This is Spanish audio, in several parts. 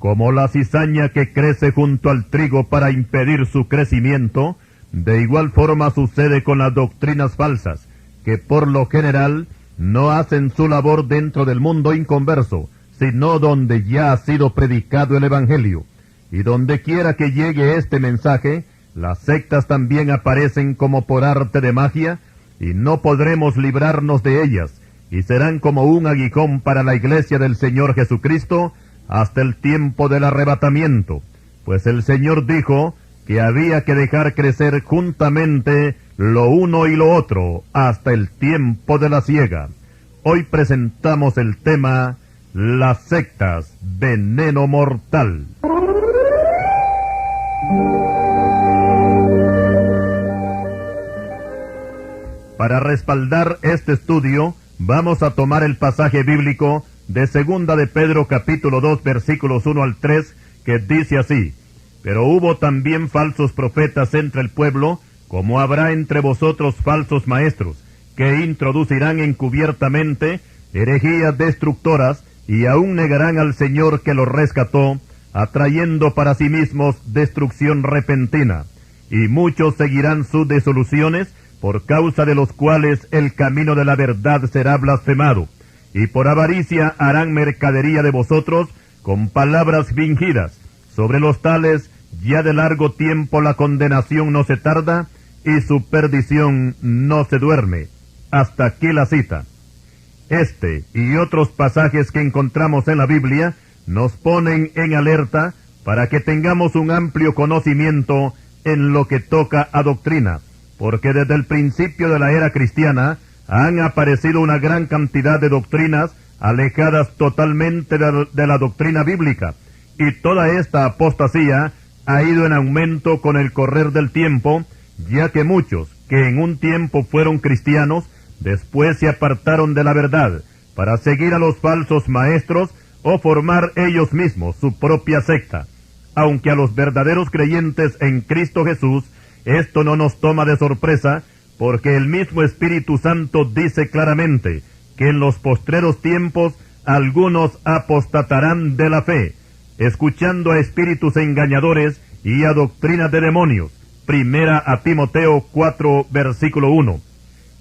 Como la cizaña que crece junto al trigo para impedir su crecimiento, de igual forma sucede con las doctrinas falsas, que por lo general no hacen su labor dentro del mundo inconverso, sino donde ya ha sido predicado el Evangelio. Y donde quiera que llegue este mensaje, las sectas también aparecen como por arte de magia, y no podremos librarnos de ellas, y serán como un aguijón para la iglesia del Señor Jesucristo hasta el tiempo del arrebatamiento. Pues el Señor dijo que había que dejar crecer juntamente lo uno y lo otro hasta el tiempo de la siega. Hoy presentamos el tema las sectas, veneno mortal. Para respaldar este estudio, vamos a tomar el pasaje bíblico de 2 de Pedro capítulo 2 versículos 1 al 3, que dice así: Pero hubo también falsos profetas entre el pueblo, como habrá entre vosotros falsos maestros, que introducirán encubiertamente herejías destructoras, y aún negarán al Señor que los rescató, atrayendo para sí mismos destrucción repentina. Y muchos seguirán sus disoluciones, por causa de los cuales el camino de la verdad será blasfemado. Y por avaricia harán mercadería de vosotros con palabras fingidas. Sobre los tales, ya de largo tiempo la condenación no se tarda, y su perdición no se duerme. Hasta aquí la cita. Este y otros pasajes que encontramos en la Biblia nos ponen en alerta para que tengamos un amplio conocimiento en lo que toca a doctrina, porque desde el principio de la era cristiana han aparecido una gran cantidad de doctrinas alejadas totalmente de la doctrina bíblica, y toda esta apostasía ha ido en aumento con el correr del tiempo, ya que muchos que en un tiempo fueron cristianos, después se apartaron de la verdad para seguir a los falsos maestros o formar ellos mismos su propia secta. Aunque a los verdaderos creyentes en Cristo Jesús esto no nos toma de sorpresa, porque el mismo Espíritu Santo dice claramente que en los postreros tiempos algunos apostatarán de la fe, escuchando a espíritus engañadores y a doctrinas de demonios. Primera a Timoteo 4, versículo 1.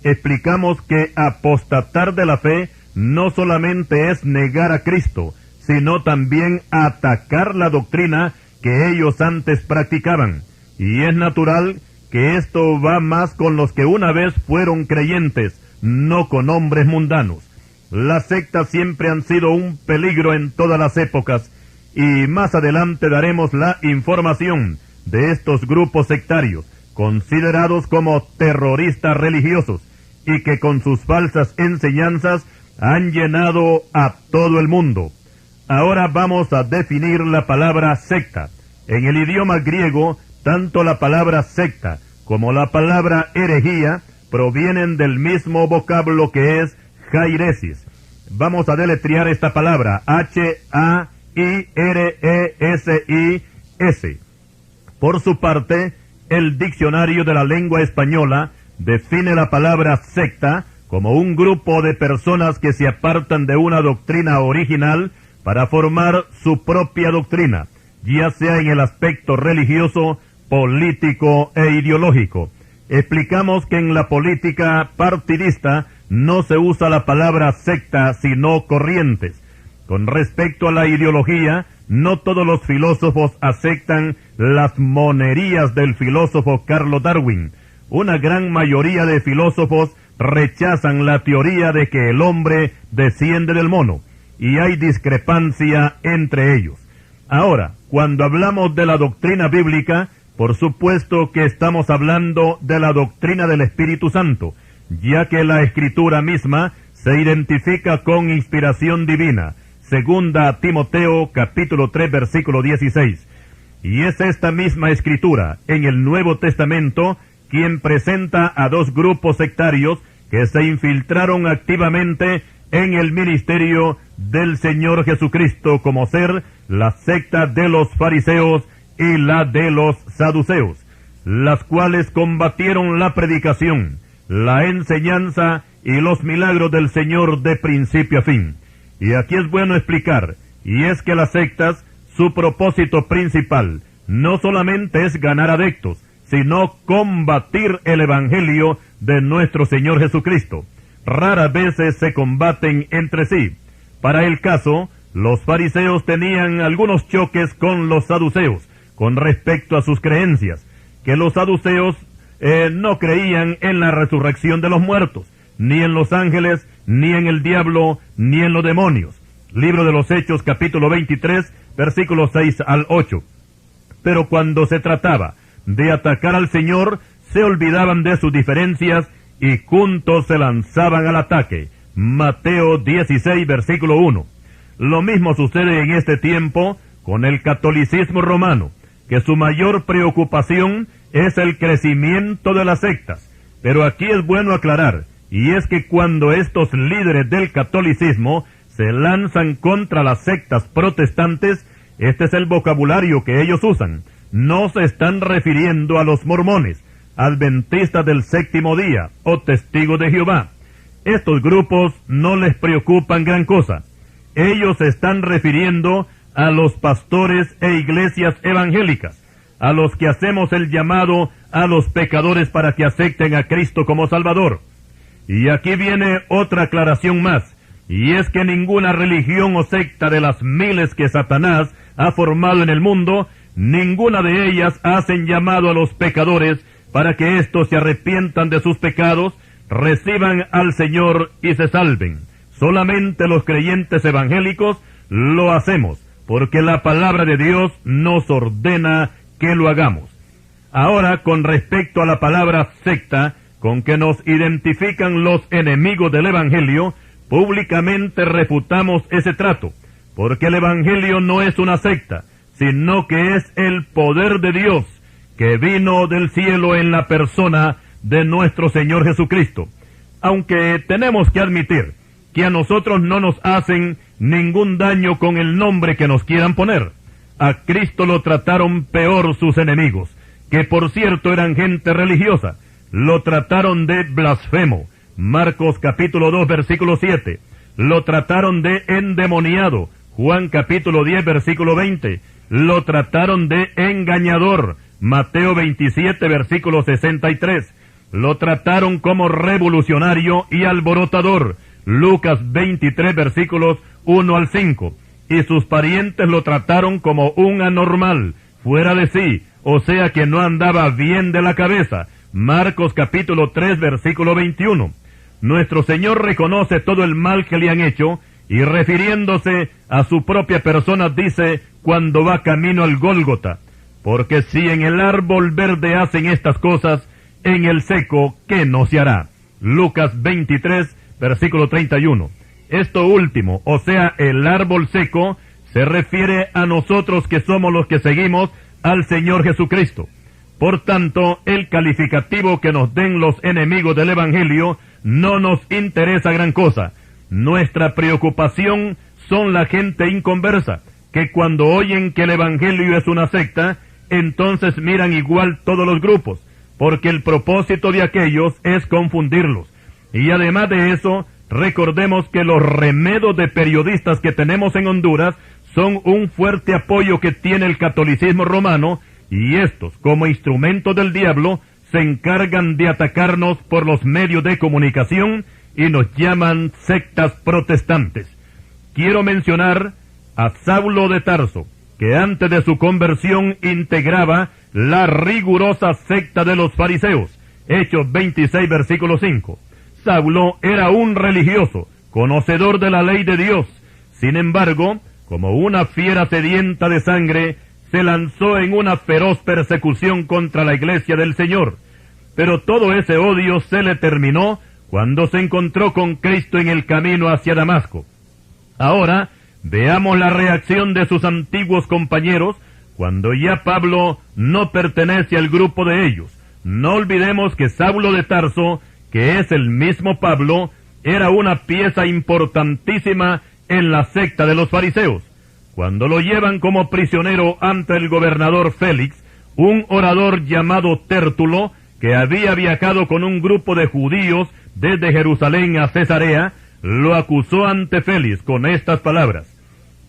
Explicamos que apostatar de la fe no solamente es negar a Cristo, sino también atacar la doctrina que ellos antes practicaban. Y es natural que esto va más con los que una vez fueron creyentes, no con hombres mundanos. Las sectas siempre han sido un peligro en todas las épocas, y más adelante daremos la información de estos grupos sectarios, considerados como terroristas religiosos, y que con sus falsas enseñanzas han llenado a todo el mundo. Ahora vamos a definir la palabra secta. En el idioma griego, tanto la palabra secta como la palabra herejía provienen del mismo vocablo que es jairesis. Vamos a deletrear esta palabra, H-A-I-R-E-S-I-S. Por su parte, el diccionario de la lengua española define la palabra secta como un grupo de personas que se apartan de una doctrina original para formar su propia doctrina, ya sea en el aspecto religioso, político e ideológico. Explicamos que en la política partidista no se usa la palabra secta, sino corrientes. Con respecto a la ideología, no todos los filósofos aceptan las monerías del filósofo Carlos Darwin. Una gran mayoría de filósofos rechazan la teoría de que el hombre desciende del mono, y hay discrepancia entre ellos. Ahora, cuando hablamos de la doctrina bíblica, por supuesto que estamos hablando de la doctrina del Espíritu Santo, ya que la Escritura misma se identifica con inspiración divina. Segunda a Timoteo capítulo 3 versículo 16. Y es esta misma Escritura en el Nuevo Testamento quien presenta a dos grupos sectarios que se infiltraron activamente en el ministerio del Señor Jesucristo, como ser la secta de los fariseos y la de los saduceos, las cuales combatieron la predicación, la enseñanza y los milagros del Señor de principio a fin. Y aquí es bueno explicar, y es que las sectas su propósito principal no solamente es ganar adeptos, sino combatir el Evangelio de nuestro Señor Jesucristo. Raras veces se combaten entre sí. Para el caso, los fariseos tenían algunos choques con los saduceos con respecto a sus creencias, que los saduceos no creían en la resurrección de los muertos, ni en los ángeles, ni en el diablo, ni en los demonios. Libro de los Hechos, capítulo 23, versículos 6 al 8. Pero cuando se trataba de atacar al Señor, se olvidaban de sus diferencias y juntos se lanzaban al ataque. Mateo 16, versículo 1. Lo mismo sucede en este tiempo con el catolicismo romano, que su mayor preocupación es el crecimiento de las sectas. Pero aquí es bueno aclarar, y es que cuando estos líderes del catolicismo se lanzan contra las sectas protestantes, este es el vocabulario que ellos usan. No se están refiriendo a los mormones, adventistas del séptimo día o testigos de Jehová. Estos grupos no les preocupan gran cosa. Ellos se están refiriendo a los pastores e iglesias evangélicas, a los que hacemos el llamado a los pecadores para que acepten a Cristo como Salvador. Y aquí viene otra aclaración más, y es que ninguna religión o secta de las miles que Satanás ha formado en el mundo, ninguna de ellas hacen llamado a los pecadores para que éstos se arrepientan de sus pecados, reciban al Señor y se salven. Solamente los creyentes evangélicos lo hacemos, porque la palabra de Dios nos ordena que lo hagamos. Ahora, con respecto a la palabra secta, con que nos identifican los enemigos del Evangelio, públicamente refutamos ese trato, porque el Evangelio no es una secta, sino que es el poder de Dios, que vino del cielo en la persona de nuestro Señor Jesucristo. Aunque tenemos que admitir que a nosotros no nos hacen ningún daño con el nombre que nos quieran poner. A Cristo lo trataron peor sus enemigos, que por cierto eran gente religiosa. Lo trataron de blasfemo. Marcos capítulo 2, versículo 7. Lo trataron de endemoniado. Juan capítulo 10, versículo 20. Lo trataron de engañador. Mateo 27, versículo 63. Lo trataron como revolucionario y alborotador. Lucas 23, versículos 1 al 5. Y sus parientes lo trataron como un anormal, fuera de sí, o sea que no andaba bien de la cabeza. Marcos capítulo 3, versículo 21. Nuestro Señor reconoce todo el mal que le han hecho, y refiriéndose a su propia persona dice cuando va camino al Gólgota: porque si en el árbol verde hacen estas cosas, en el seco, ¿qué no se hará? Lucas 23, versículo 31. Esto último, o sea, el árbol seco, se refiere a nosotros que somos los que seguimos al Señor Jesucristo. Por tanto, el calificativo que nos den los enemigos del Evangelio no nos interesa gran cosa. Nuestra preocupación son la gente inconversa, que cuando oyen que el Evangelio es una secta, entonces miran igual todos los grupos, porque el propósito de aquellos es confundirlos. Y además de eso, recordemos que los remedos de periodistas que tenemos en Honduras son un fuerte apoyo que tiene el catolicismo romano, y estos, como instrumentos del diablo, se encargan de atacarnos por los medios de comunicación y nos llaman sectas protestantes. Quiero mencionar a Saulo de Tarso, que antes de su conversión integraba la rigurosa secta de los fariseos. Hechos 26, versículo 5. Saulo era un religioso, conocedor de la ley de Dios. Sin embargo, como una fiera sedienta de sangre, se lanzó en una feroz persecución contra la iglesia del Señor. Pero todo ese odio se le terminó cuando se encontró con Cristo en el camino hacia Damasco. Ahora, veamos la reacción de sus antiguos compañeros cuando ya Pablo no pertenece al grupo de ellos. No olvidemos que Saulo de Tarso, que es el mismo Pablo, era una pieza importantísima en la secta de los fariseos. Cuando lo llevan como prisionero ante el gobernador Félix, un orador llamado Tértulo, que había viajado con un grupo de judíos desde Jerusalén a Cesarea, lo acusó ante Félix con estas palabras: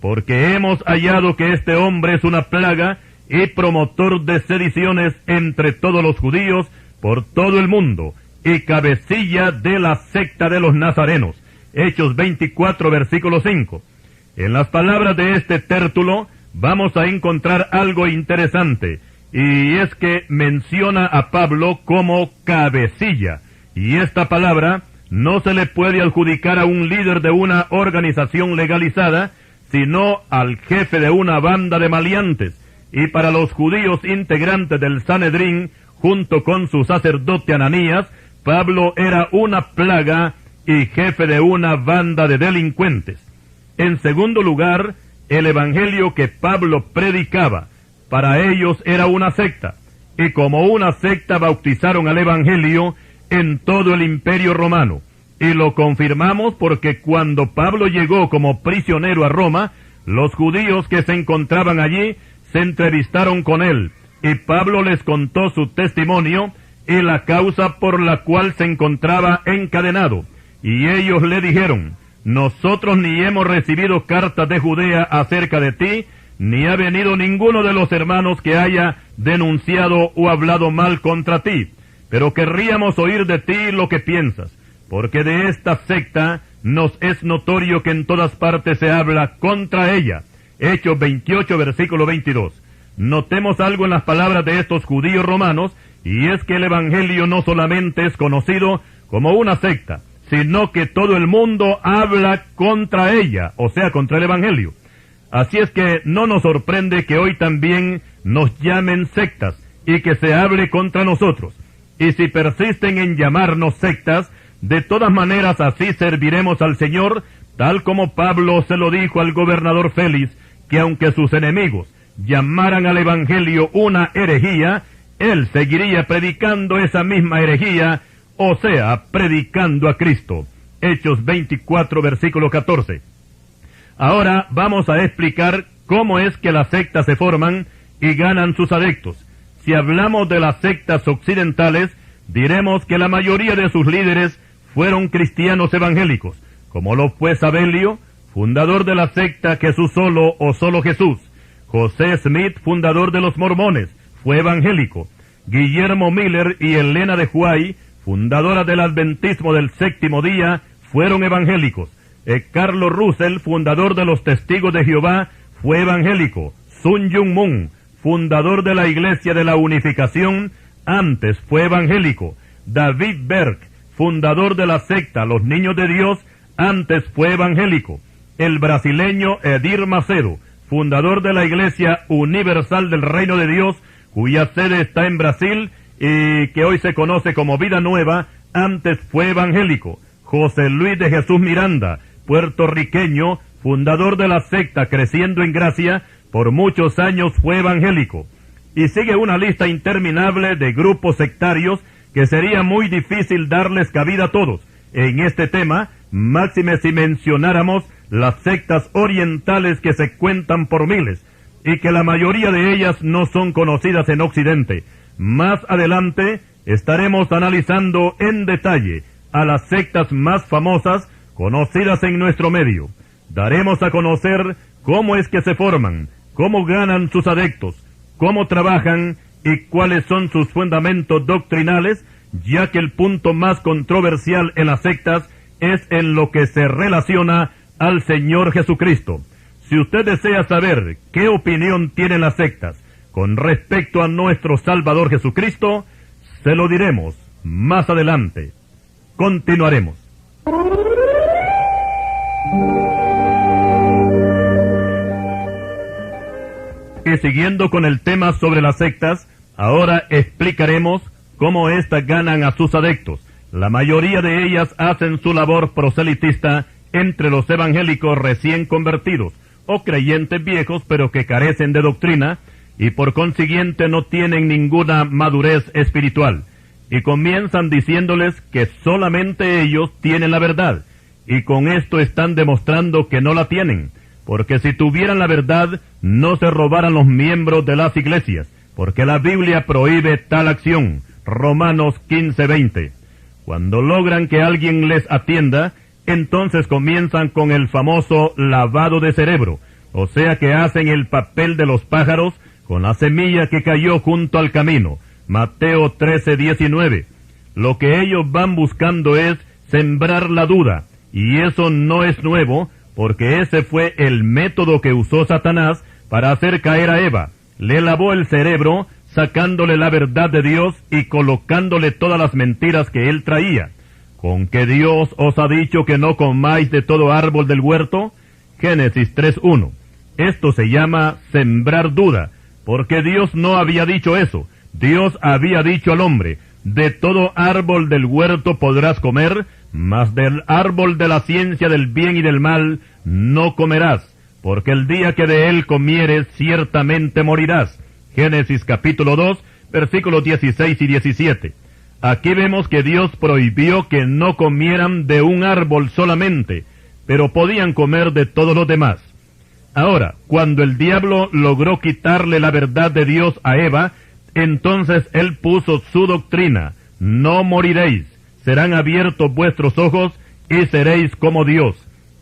porque hemos hallado que este hombre es una plaga y promotor de sediciones entre todos los judíos por todo el mundo, y cabecilla de la secta de los nazarenos. Hechos 24, versículo 5. En las palabras de este Tértulo vamos a encontrar algo interesante, y es que menciona a Pablo como cabecilla, y esta palabra no se le puede adjudicar a un líder de una organización legalizada, sino al jefe de una banda de maleantes, y para los judíos integrantes del Sanedrín, junto con su sacerdote Ananías, Pablo era una plaga y jefe de una banda de delincuentes. En segundo lugar, el evangelio que Pablo predicaba, para ellos era una secta, y como una secta bautizaron al evangelio en todo el imperio romano. Y lo confirmamos porque cuando Pablo llegó como prisionero a Roma, los judíos que se encontraban allí se entrevistaron con él, y Pablo les contó su testimonio y la causa por la cual se encontraba encadenado. Y ellos le dijeron: nosotros ni hemos recibido cartas de Judea acerca de ti, ni ha venido ninguno de los hermanos que haya denunciado o hablado mal contra ti, pero querríamos oír de ti lo que piensas, porque de esta secta nos es notorio que en todas partes se habla contra ella. Hechos 28, versículo 22. Notemos algo en las palabras de estos judíos romanos, y es que el evangelio no solamente es conocido como una secta, sino que todo el mundo habla contra ella, o sea, contra el evangelio. Así es que no nos sorprende que hoy también nos llamen sectas y que se hable contra nosotros. Y si persisten en llamarnos sectas, de todas maneras así serviremos al Señor, tal como Pablo se lo dijo al gobernador Félix, que aunque sus enemigos llamaran al evangelio una herejía, él seguiría predicando esa misma herejía, o sea, predicando a Cristo. Hechos 24, versículo 14. Ahora vamos a explicar cómo es que las sectas se forman y ganan sus adeptos. Si hablamos de las sectas occidentales, diremos que la mayoría de sus líderes fueron cristianos evangélicos, como lo fue Sabelio, fundador de la secta Jesús Solo o Solo Jesús. José Smith, fundador de los mormones, fue evangélico. Guillermo Miller y Elena de White, fundadora del adventismo del séptimo día, fueron evangélicos. Carlos Russell, fundador de los Testigos de Jehová, fue evangélico. Sun Myung Moon, fundador de la Iglesia de la Unificación, antes fue evangélico. David Berg, fundador de la secta Los Niños de Dios, antes fue evangélico. El brasileño Edir Macedo, fundador de la Iglesia Universal del Reino de Dios, cuya sede está en Brasil y que hoy se conoce como Vida Nueva, antes fue evangélico. José Luis de Jesús Miranda, puertorriqueño, fundador de la secta Creciendo en Gracia, por muchos años fue evangélico. Y sigue una lista interminable de grupos sectarios que sería muy difícil darles cabida a todos. En este tema, máxime si mencionáramos las sectas orientales que se cuentan por miles, y que la mayoría de ellas no son conocidas en Occidente. Más adelante estaremos analizando en detalle a las sectas más famosas conocidas en nuestro medio. Daremos a conocer cómo es que se forman, cómo ganan sus adeptos, cómo trabajan y cuáles son sus fundamentos doctrinales, ya que el punto más controversial en las sectas es en lo que se relaciona al Señor Jesucristo. Si usted desea saber qué opinión tienen las sectas con respecto a nuestro Salvador Jesucristo, se lo diremos más adelante. Continuaremos. Y siguiendo con el tema sobre las sectas, ahora explicaremos cómo éstas ganan a sus adeptos. La mayoría de ellas hacen su labor proselitista entre los evangélicos recién convertidos, o creyentes viejos pero que carecen de doctrina, y por consiguiente no tienen ninguna madurez espiritual, y comienzan diciéndoles que solamente ellos tienen la verdad, y con esto están demostrando que no la tienen, porque si tuvieran la verdad, no se robaran los miembros de las iglesias, porque la Biblia prohíbe tal acción. Romanos 15:20. Cuando logran que alguien les atienda, entonces comienzan con el famoso lavado de cerebro, o sea que hacen el papel de los pájaros con la semilla que cayó junto al camino. Mateo 13:19. Lo que ellos van buscando es sembrar la duda, y eso no es nuevo, porque ese fue el método que usó Satanás para hacer caer a Eva. Le lavó el cerebro, sacándole la verdad de Dios y colocándole todas las mentiras que él traía. ¿Con que Dios os ha dicho que no comáis de todo árbol del huerto? Génesis 3:1. Esto se llama sembrar duda, porque Dios no había dicho eso. Dios había dicho al hombre, de todo árbol del huerto podrás comer, mas del árbol de la ciencia del bien y del mal no comerás, porque el día que de él comieres ciertamente morirás. Génesis capítulo 2, versículos 16 y 17. Aquí vemos que Dios prohibió que no comieran de un árbol solamente, pero podían comer de todos los demás. Ahora, cuando el diablo logró quitarle la verdad de Dios a Eva, entonces él puso su doctrina: no moriréis, serán abiertos vuestros ojos y seréis como Dios.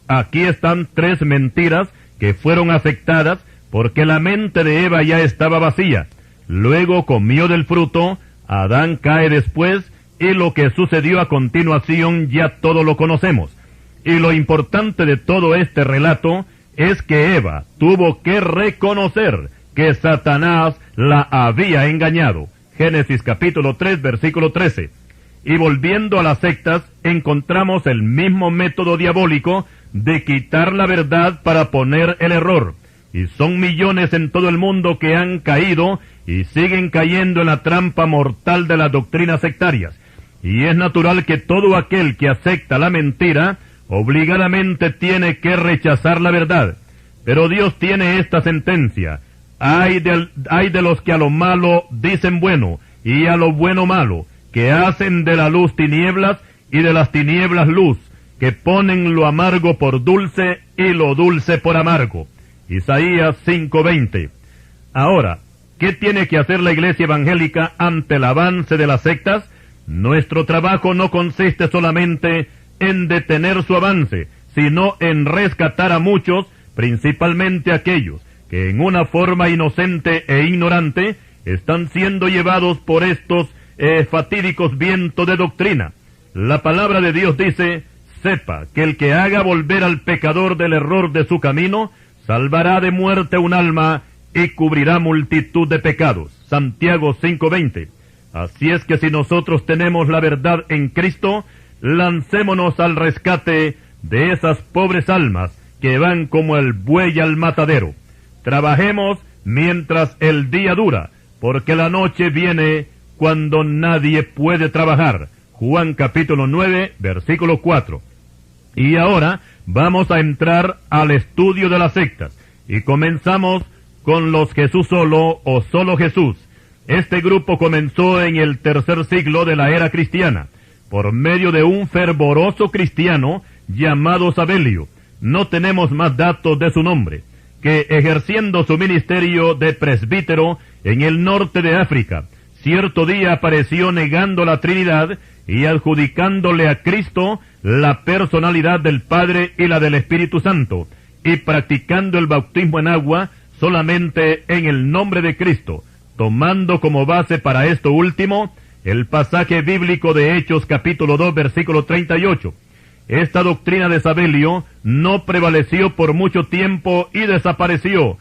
Aquí están tres mentiras que fueron aceptadas porque la mente de Eva ya estaba vacía. Luego comió del fruto, Adán cae después, y lo que sucedió a continuación ya todo lo conocemos. Y lo importante de todo este relato es que Eva tuvo que reconocer que Satanás la había engañado. Génesis capítulo 3, versículo 13. Y volviendo a las sectas, encontramos el mismo método diabólico de quitar la verdad para poner el error. Y son millones en todo el mundo que han caído y siguen cayendo en la trampa mortal de las doctrinas sectarias. Y es natural que todo aquel que acepta la mentira, obligadamente tiene que rechazar la verdad. Pero Dios tiene esta sentencia: hay de los que a lo malo dicen bueno, y a lo bueno malo, que hacen de la luz tinieblas, y de las tinieblas luz, que ponen lo amargo por dulce, y lo dulce por amargo. Isaías 5:20. Ahora, ¿qué tiene que hacer la iglesia evangélica ante el avance de las sectas? Nuestro trabajo no consiste solamente en detener su avance, sino en rescatar a muchos, principalmente aquellos que en una forma inocente e ignorante están siendo llevados por estos fatídicos vientos de doctrina. La palabra de Dios dice: sepa que el que haga volver al pecador del error de su camino, salvará de muerte un alma y cubrirá multitud de pecados. Santiago 5:20. Así es que si nosotros tenemos la verdad en Cristo, lancémonos al rescate de esas pobres almas que van como el buey al matadero. Trabajemos mientras el día dura, porque la noche viene cuando nadie puede trabajar. Juan capítulo 9, versículo 4. Y ahora vamos a entrar al estudio de las sectas, y comenzamos con los Jesús solo o solo Jesús. Este grupo comenzó en el tercer siglo de la era cristiana, por medio de un fervoroso cristiano llamado Sabelio. No tenemos más datos de su nombre, que ejerciendo su ministerio de presbítero en el norte de África, cierto día apareció negando la Trinidad y adjudicándole a Cristo la personalidad del Padre y la del Espíritu Santo, y practicando el bautismo en agua solamente en el nombre de Cristo, tomando como base para esto último el pasaje bíblico de Hechos capítulo 2 versículo 38. Esta doctrina de Sabelio no prevaleció por mucho tiempo y desapareció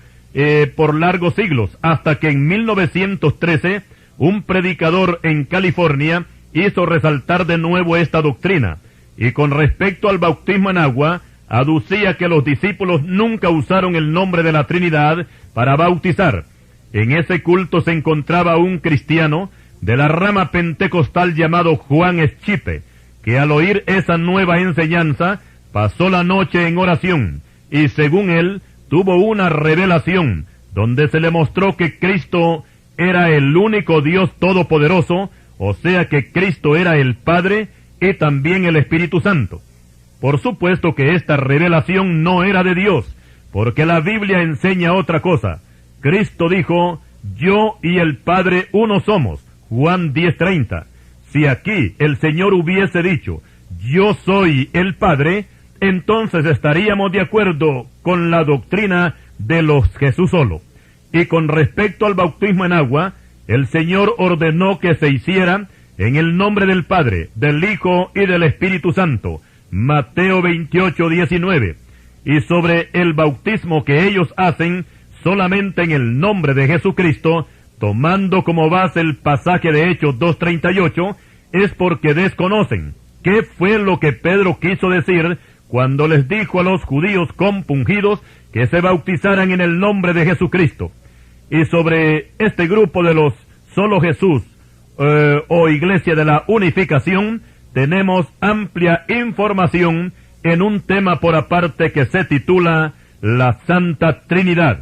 por largos siglos, hasta que en 1913 un predicador en California hizo resaltar de nuevo esta doctrina, y con respecto al bautismo en agua, aducía que los discípulos nunca usaron el nombre de la Trinidad para bautizar. En ese culto se encontraba un cristiano de la rama pentecostal llamado Juan Eschipe, que al oír esa nueva enseñanza pasó la noche en oración, y según él tuvo una revelación donde se le mostró que Cristo era el único Dios todopoderoso, o sea que Cristo era el Padre y también el Espíritu Santo. Por supuesto que esta revelación no era de Dios, porque la Biblia enseña otra cosa. Cristo dijo: yo y el Padre uno somos, Juan 10:30. Si aquí el Señor hubiese dicho: yo soy el Padre, entonces estaríamos de acuerdo con la doctrina de los Jesús solo. Y con respecto al bautismo en agua, el Señor ordenó que se hiciera en el nombre del Padre, del Hijo y del Espíritu Santo. Mateo 28:19. Y sobre el bautismo que ellos hacen solamente en el nombre de Jesucristo, tomando como base el pasaje de Hechos 2:38, es porque desconocen qué fue lo que Pedro quiso decir cuando les dijo a los judíos compungidos que se bautizaran en el nombre de Jesucristo. Y sobre este grupo de los solo Jesús, o Iglesia de la Unificación, tenemos amplia información en un tema por aparte que se titula La Santa Trinidad.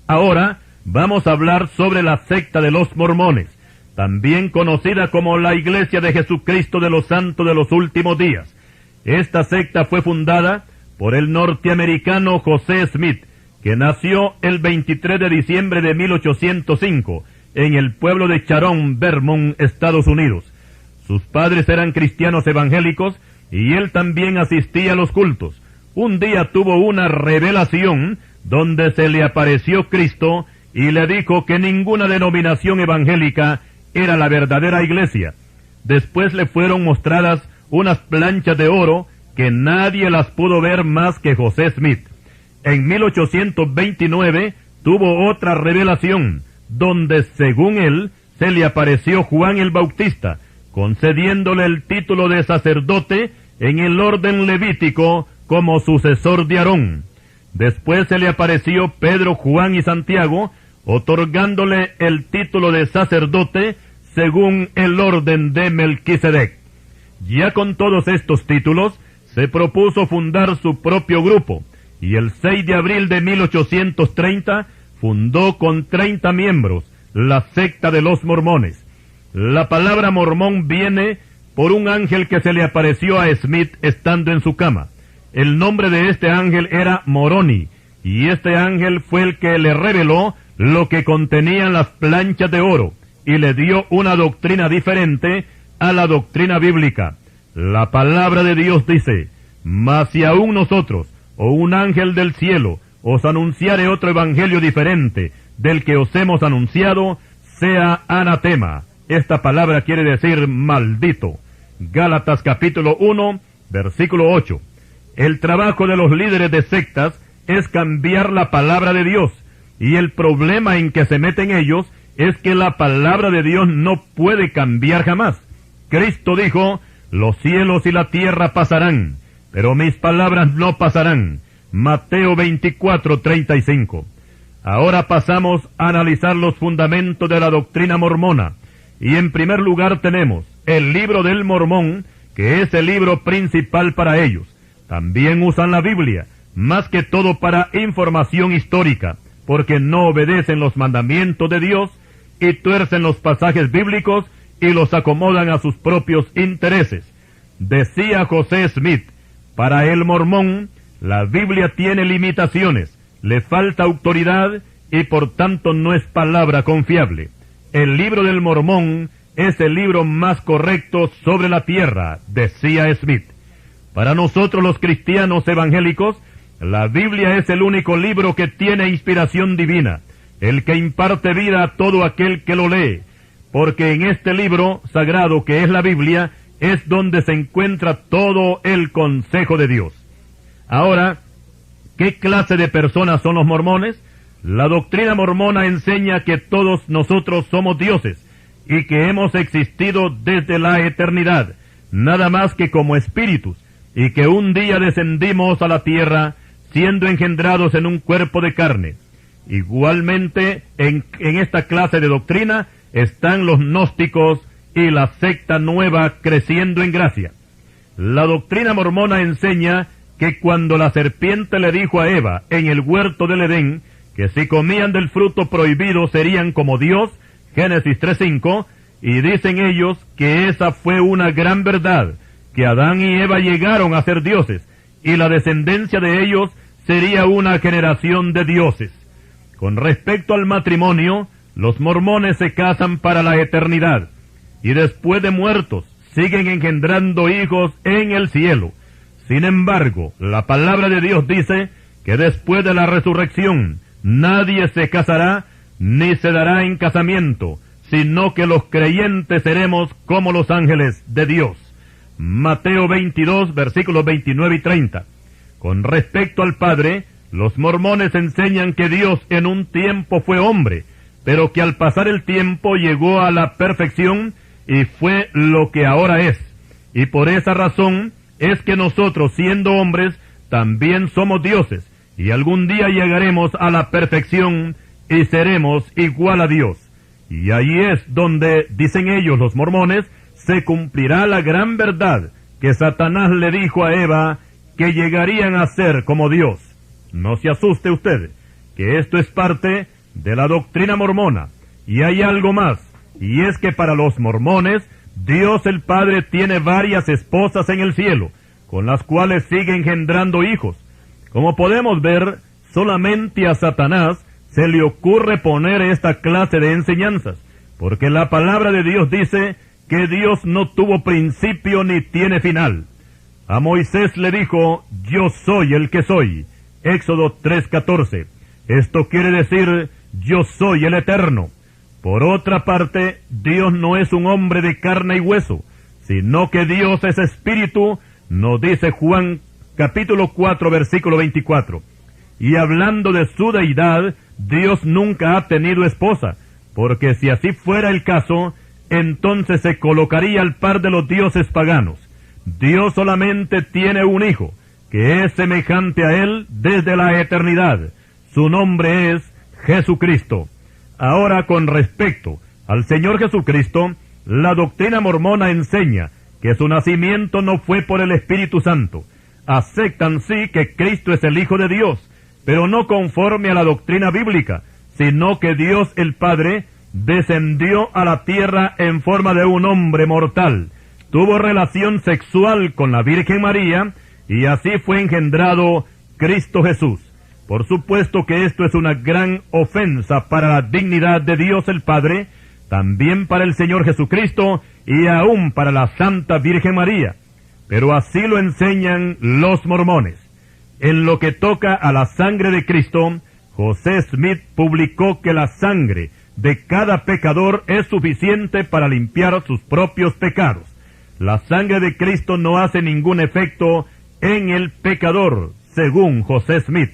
Ahora vamos a hablar sobre la secta de los mormones, también conocida como la Iglesia de Jesucristo de los Santos de los Últimos Días. Esta secta fue fundada por el norteamericano José Smith, que nació el 23 de diciembre de 1805 en el pueblo de Sharon, Vermont, Estados Unidos. Sus padres eran cristianos evangélicos y él también asistía a los cultos. Un día tuvo una revelación donde se le apareció Cristo y le dijo que ninguna denominación evangélica era la verdadera iglesia. Después le fueron mostradas unas planchas de oro que nadie las pudo ver más que José Smith. En 1829 tuvo otra revelación, donde según él se le apareció Juan el Bautista, concediéndole el título de sacerdote en el orden levítico como sucesor de Aarón. Después se le apareció Pedro, Juan y Santiago, otorgándole el título de sacerdote según el orden de Melquisedec. Ya con todos estos títulos, se propuso fundar su propio grupo, y el 6 de abril de 1830 fundó con 30 miembros la secta de los mormones. La palabra mormón viene por un ángel que se le apareció a Smith estando en su cama. El nombre de este ángel era Moroni, y este ángel fue el que le reveló lo que contenían las planchas de oro, y le dio una doctrina diferente a la doctrina bíblica. La palabra de Dios dice: mas si aún nosotros, o un ángel del cielo, os anunciare otro evangelio diferente del que os hemos anunciado, sea anatema. Esta palabra quiere decir maldito. Gálatas capítulo 1, versículo 8. El trabajo de los líderes de sectas es cambiar la palabra de Dios, y el problema en que se meten ellos es que la palabra de Dios no puede cambiar jamás. Cristo dijo: los cielos y la tierra pasarán, pero mis palabras no pasarán. Mateo 24:35. Ahora pasamos a analizar los fundamentos de la doctrina mormona. Y en primer lugar tenemos el libro del Mormón, que es el libro principal para ellos. También usan la Biblia, más que todo para información histórica, porque no obedecen los mandamientos de Dios y tuercen los pasajes bíblicos y los acomodan a sus propios intereses. Decía José Smith: para el mormón, la Biblia tiene limitaciones, le falta autoridad y por tanto no es palabra confiable. El libro del Mormón es el libro más correcto sobre la tierra, decía Smith. Para nosotros los cristianos evangélicos, la Biblia es el único libro que tiene inspiración divina, el que imparte vida a todo aquel que lo lee, porque en este libro sagrado que es la Biblia, es donde se encuentra todo el consejo de Dios. Ahora, ¿qué clase de personas son los mormones? La doctrina mormona enseña que todos nosotros somos dioses y que hemos existido desde la eternidad, nada más que como espíritus, y que un día descendimos a la tierra siendo engendrados en un cuerpo de carne. Igualmente, en esta clase de doctrina están los gnósticos y la secta nueva creciendo en gracia. La doctrina mormona enseña que cuando la serpiente le dijo a Eva en el huerto del Edén que si comían del fruto prohibido serían como Dios, Génesis 3:5, y dicen ellos que esa fue una gran verdad, que Adán y Eva llegaron a ser dioses, y la descendencia de ellos sería una generación de dioses. Con respecto al matrimonio, los mormones se casan para la eternidad, y después de muertos siguen engendrando hijos en el cielo. Sin embargo, la palabra de Dios dice que después de la resurrección nadie se casará ni se dará en casamiento, sino que los creyentes seremos como los ángeles de Dios. Mateo 22, versículos 29 y 30. Con respecto al Padre, los mormones enseñan que Dios en un tiempo fue hombre, pero que al pasar el tiempo llegó a la perfección y fue lo que ahora es. Y por esa razón es que nosotros, siendo hombres, también somos dioses, y algún día llegaremos a la perfección y seremos igual a Dios. Y ahí es donde, dicen ellos los mormones, se cumplirá la gran verdad que Satanás le dijo a Eva, que llegarían a ser como Dios. No se asuste usted, que esto es parte de la doctrina mormona. Y hay algo más, y es que para los mormones, Dios el Padre tiene varias esposas en el cielo, con las cuales sigue engendrando hijos. Como podemos ver, solamente a Satanás se le ocurre poner esta clase de enseñanzas, porque la palabra de Dios dice que Dios no tuvo principio ni tiene final. A Moisés le dijo, yo soy el que soy. Éxodo 3:14. Esto quiere decir, yo soy el Eterno. Por otra parte, Dios no es un hombre de carne y hueso, sino que Dios es espíritu, nos dice Juan capítulo 4, versículo 24. Y hablando de su deidad, Dios nunca ha tenido esposa, porque si así fuera el caso, entonces se colocaría al par de los dioses paganos. Dios solamente tiene un hijo, que es semejante a él desde la eternidad. Su nombre es Jesucristo. Ahora, con respecto al Señor Jesucristo, la doctrina mormona enseña que su nacimiento no fue por el Espíritu Santo. Aceptan sí que Cristo es el Hijo de Dios, pero no conforme a la doctrina bíblica, sino que Dios el Padre descendió a la tierra en forma de un hombre mortal, tuvo relación sexual con la Virgen María, y así fue engendrado Cristo Jesús. Por supuesto que esto es una gran ofensa para la dignidad de Dios el Padre, también para el Señor Jesucristo, y aún para la Santa Virgen María. Pero así lo enseñan los mormones. En lo que toca a la sangre de Cristo, José Smith publicó que la sangre de cada pecador es suficiente para limpiar sus propios pecados. La sangre de Cristo no hace ningún efecto en el pecador, según José Smith.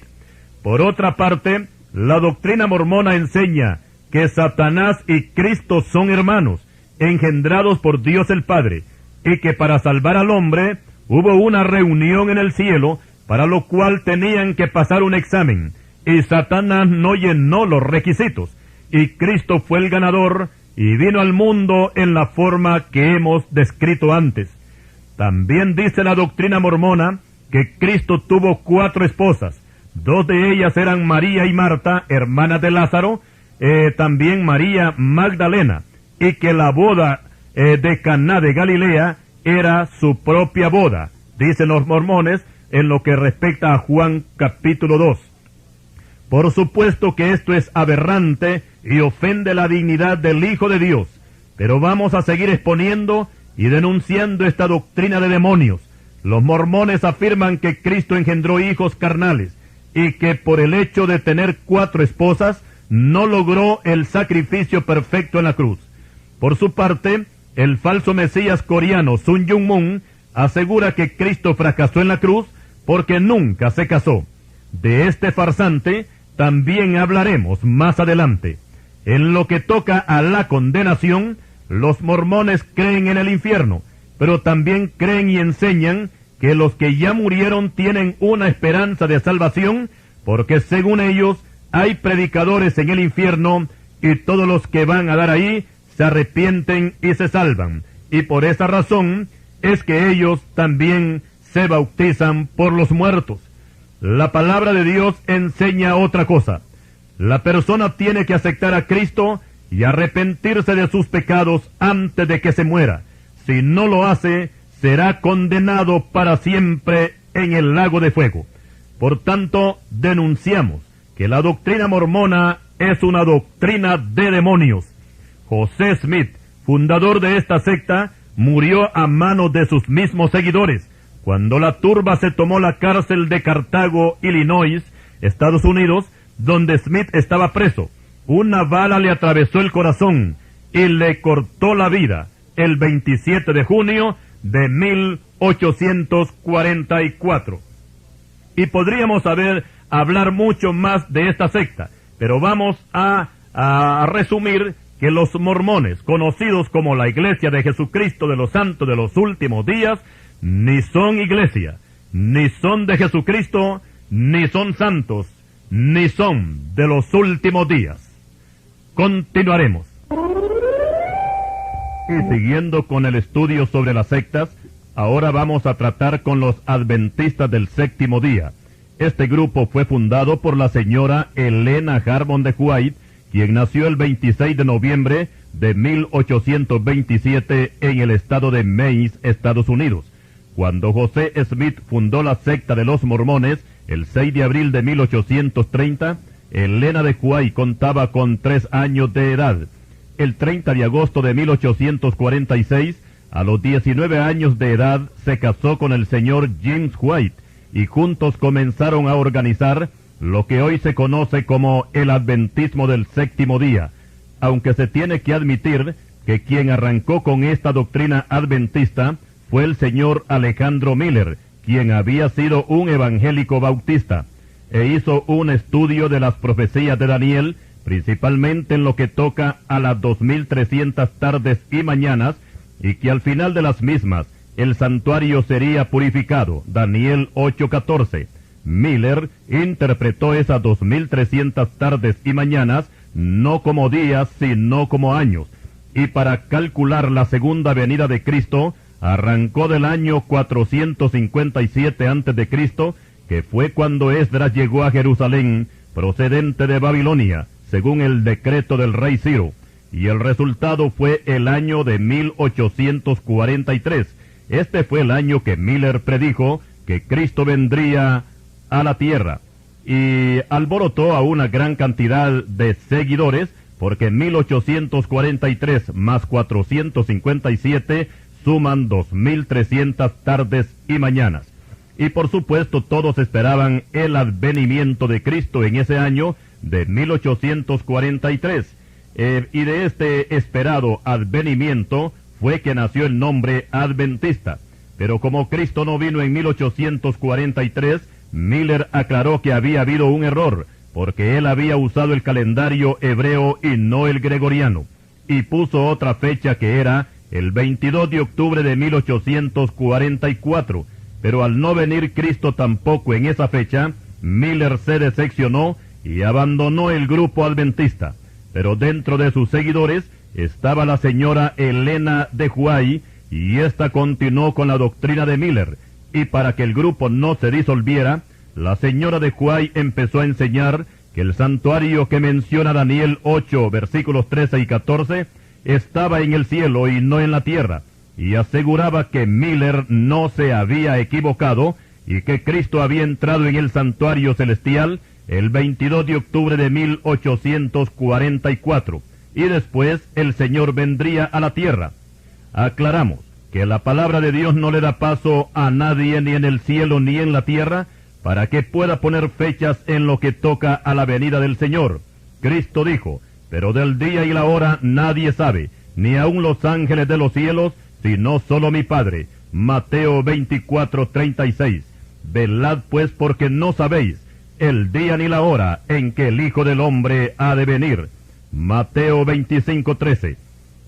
Por otra parte, la doctrina mormona enseña que Satanás y Cristo son hermanos, engendrados por Dios el Padre, y que para salvar al hombre hubo una reunión en el cielo, para lo cual tenían que pasar un examen, y Satanás no llenó los requisitos, y Cristo fue el ganador, y vino al mundo en la forma que hemos descrito antes. También dice la doctrina mormona que Cristo tuvo 4 esposas, 2 de ellas eran María y Marta, hermanas de Lázaro, también María Magdalena, y que la boda de Caná de Galilea era su propia boda, dicen los mormones, en lo que respecta a Juan capítulo 2. Por supuesto que esto es aberrante y ofende la dignidad del Hijo de Dios, pero vamos a seguir exponiendo y denunciando esta doctrina de demonios. Los mormones afirman que Cristo engendró hijos carnales y que por el hecho de tener 4 esposas no logró el sacrificio perfecto en la cruz. Por su parte, el falso mesías coreano Sun Myung Moon asegura que Cristo fracasó en la cruz porque nunca se casó. De este farsante también hablaremos más adelante. En lo que toca a la condenación, los mormones creen en el infierno, pero también creen y enseñan que los que ya murieron tienen una esperanza de salvación, porque según ellos hay predicadores en el infierno y todos los que van a dar ahí se arrepienten y se salvan. Y por esa razón es que ellos también se bautizan por los muertos. La palabra de Dios enseña otra cosa. La persona tiene que aceptar a Cristo y arrepentirse de sus pecados antes de que se muera. Si no lo hace, será condenado para siempre en el lago de fuego. Por tanto, denunciamos que la doctrina mormona es una doctrina de demonios. José Smith, fundador de esta secta, murió a manos de sus mismos seguidores, cuando la turba se tomó la cárcel de Cartago, Illinois, Estados Unidos, donde Smith estaba preso. Una bala le atravesó el corazón y le cortó la vida el 27 de junio de 1844. Y podríamos hablar mucho más de esta secta, pero vamos a resumir que los mormones, conocidos como la Iglesia de Jesucristo de los Santos de los Últimos Días, ni son iglesia, ni son de Jesucristo, ni son santos, ni son de los últimos días. Continuaremos. Y siguiendo con el estudio sobre las sectas, ahora vamos a tratar con los adventistas del séptimo día. Este grupo fue fundado por la señora Helena Harmon de White, quien nació el 26 de noviembre de 1827 en el estado de Maine, Estados Unidos. Cuando José Smith fundó la secta de los mormones, el 6 de abril de 1830, Helena de White contaba con 3 años de edad. El 30 de agosto de 1846, a los 19 años de edad, se casó con el señor James White, y juntos comenzaron a organizar lo que hoy se conoce como el adventismo del séptimo día, aunque se tiene que admitir que quien arrancó con esta doctrina adventista fue el señor Alejandro Miller, quien había sido un evangélico bautista, e hizo un estudio de las profecías de Daniel, principalmente en lo que toca a las 2300 tardes y mañanas, y que al final de las mismas el santuario sería purificado, Daniel 8:14. Miller interpretó esas 2300 tardes y mañanas no como días, sino como años, y para calcular la segunda venida de Cristo, arrancó del año 457 a.C., que fue cuando Esdras llegó a Jerusalén, procedente de Babilonia, según el decreto del rey Ciro, y el resultado fue el año de 1843. Este fue el año que Miller predijo que Cristo vendría a la tierra, y alborotó a una gran cantidad de seguidores, porque 1843 más 457 suman 2300 tardes y mañanas. Y por supuesto todos esperaban el advenimiento de Cristo en ese año de 1843. Y de este esperado advenimiento fue que nació el nombre adventista. Pero como Cristo no vino en 1843, Miller aclaró que había habido un error, porque él había usado el calendario hebreo y no el gregoriano, y puso otra fecha que era el 22 de octubre de 1844, pero al no venir Cristo tampoco en esa fecha, Miller se decepcionó y abandonó el grupo adventista. Pero dentro de sus seguidores estaba la señora Helena de White, y ésta continuó con la doctrina de Miller, y para que el grupo no se disolviera, la señora de White empezó a enseñar que el santuario que menciona Daniel 8, versículos 13 y 14, estaba en el cielo y no en la tierra, y aseguraba que Miller no se había equivocado, y que Cristo había entrado en el santuario celestial el 22 de octubre de 1844, y después el Señor vendría a la tierra. Aclaramos que la palabra de Dios no le da paso a nadie ni en el cielo ni en la tierra para que pueda poner fechas en lo que toca a la venida del Señor. Cristo dijo: pero del día y la hora nadie sabe, ni aun los ángeles de los cielos, sino solo mi Padre. Mateo 24:36. Velad pues, porque no sabéis el día ni la hora en que el Hijo del Hombre ha de venir. Mateo 25:13.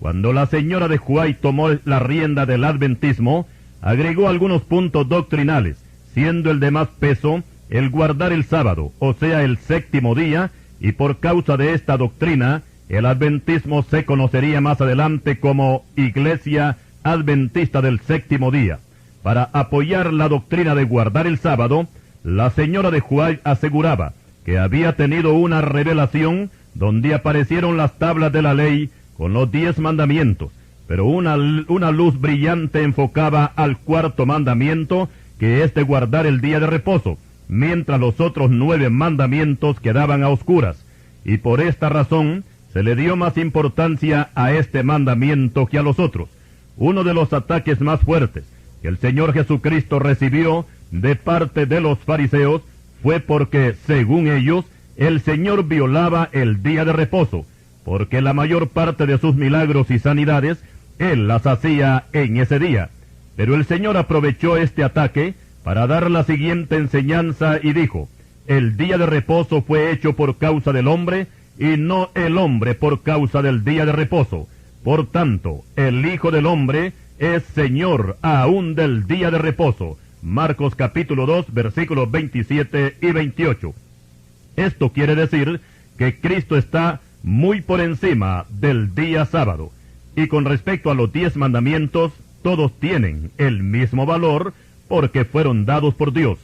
Cuando la señora de White tomó la rienda del adventismo, agregó algunos puntos doctrinales, siendo el de más peso el guardar el sábado, o sea, el séptimo día, y por causa de esta doctrina, el adventismo se conocería más adelante como Iglesia Adventista del Séptimo Día. Para apoyar la doctrina de guardar el sábado, la señora de White aseguraba que había tenido una revelación donde aparecieron las tablas de la ley con los 10 mandamientos, pero una luz brillante enfocaba al cuarto mandamiento, que es de guardar el día de reposo, mientras los otros 9 mandamientos quedaban a oscuras, y por esta razón se le dio más importancia a este mandamiento que a los otros. Uno de los ataques más fuertes que el Señor Jesucristo recibió de parte de los fariseos fue porque, según ellos, el Señor violaba el día de reposo, porque la mayor parte de sus milagros y sanidades, Él las hacía en ese día. Pero el Señor aprovechó este ataque para dar la siguiente enseñanza y dijo: el día de reposo fue hecho por causa del hombre, y no el hombre por causa del día de reposo. Por tanto, el Hijo del Hombre es Señor aún del día de reposo. Marcos capítulo 2, versículos 27 y 28. Esto quiere decir que Cristo está muy por encima del día sábado. Y con respecto a los 10 mandamientos, todos tienen el mismo valor porque fueron dados por Dios.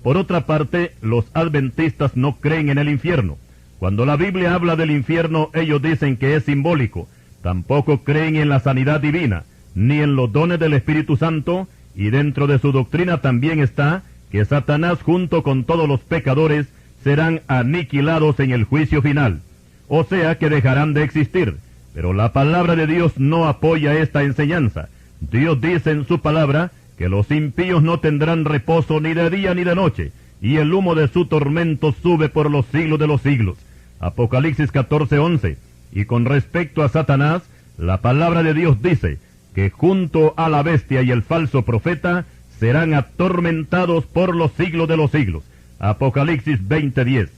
Por otra parte, los adventistas no creen en el infierno. Cuando la Biblia habla del infierno, ellos dicen que es simbólico. Tampoco creen en la sanidad divina, ni en los dones del Espíritu Santo, y dentro de su doctrina también está que Satanás junto con todos los pecadores serán aniquilados en el juicio final. O sea que dejarán de existir. Pero la palabra de Dios no apoya esta enseñanza. Dios dice en su palabra que los impíos no tendrán reposo ni de día ni de noche, y el humo de su tormento sube por los siglos de los siglos. Apocalipsis 14:11. Y con respecto a Satanás, la palabra de Dios dice que junto a la bestia y el falso profeta serán atormentados por los siglos de los siglos. Apocalipsis 20:10.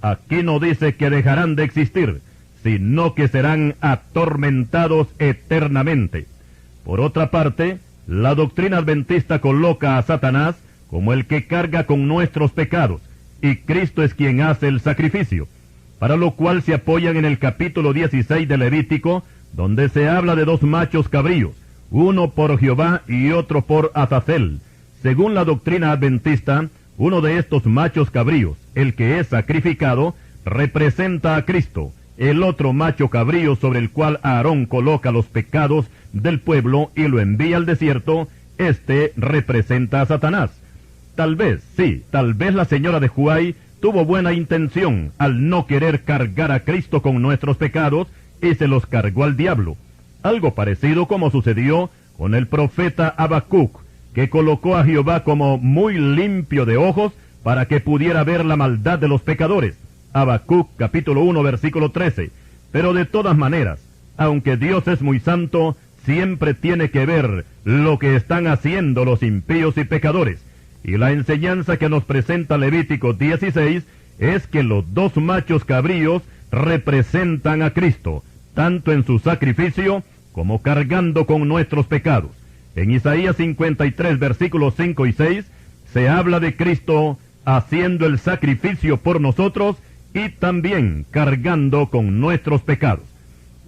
Aquí no dice que dejarán de existir, sino que serán atormentados eternamente. Por otra parte, la doctrina adventista coloca a Satanás como el que carga con nuestros pecados, y Cristo es quien hace el sacrificio, para lo cual se apoyan en el capítulo 16 de Levítico, donde se habla de 2 machos cabríos, uno por Jehová y otro por Azazel. Según la doctrina adventista, uno de estos machos cabríos, el que es sacrificado, representa a Cristo. El otro macho cabrío sobre el cual Aarón coloca los pecados del pueblo y lo envía al desierto, este representa a Satanás. Tal vez la señora de Huay tuvo buena intención al no querer cargar a Cristo con nuestros pecados y se los cargó al diablo. Algo parecido como sucedió con el profeta Habacuc, que colocó a Jehová como muy limpio de ojos para que pudiera ver la maldad de los pecadores. Habacuc capítulo 1 versículo 13. Pero de todas maneras, aunque Dios es muy santo, siempre tiene que ver lo que están haciendo los impíos y pecadores. Y la enseñanza que nos presenta Levítico 16 es que los 2 machos cabríos representan a Cristo, tanto en su sacrificio como cargando con nuestros pecados. En Isaías 53 versículos 5 y 6 se habla de Cristo haciendo el sacrificio por nosotros y también cargando con nuestros pecados.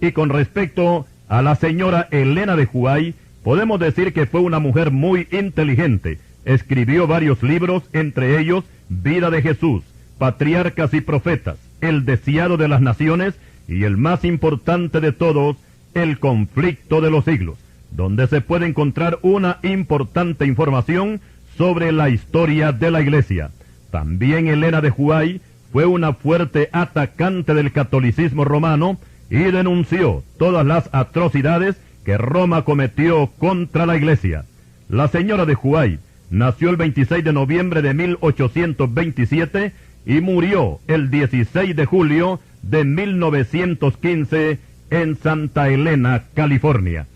Y con respecto a la señora Elena de Huay, podemos decir que fue una mujer muy inteligente. Escribió varios libros, entre ellos Vida de Jesús, Patriarcas y Profetas, El Deseado de las Naciones y el más importante de todos, El Conflicto de los Siglos, donde se puede encontrar una importante información sobre la historia de la Iglesia. También Elena de Huay fue una fuerte atacante del catolicismo romano y denunció todas las atrocidades que Roma cometió contra la Iglesia. La señora de Huay nació el 26 de noviembre de 1827 y murió el 16 de julio de 1915 en Santa Elena, California.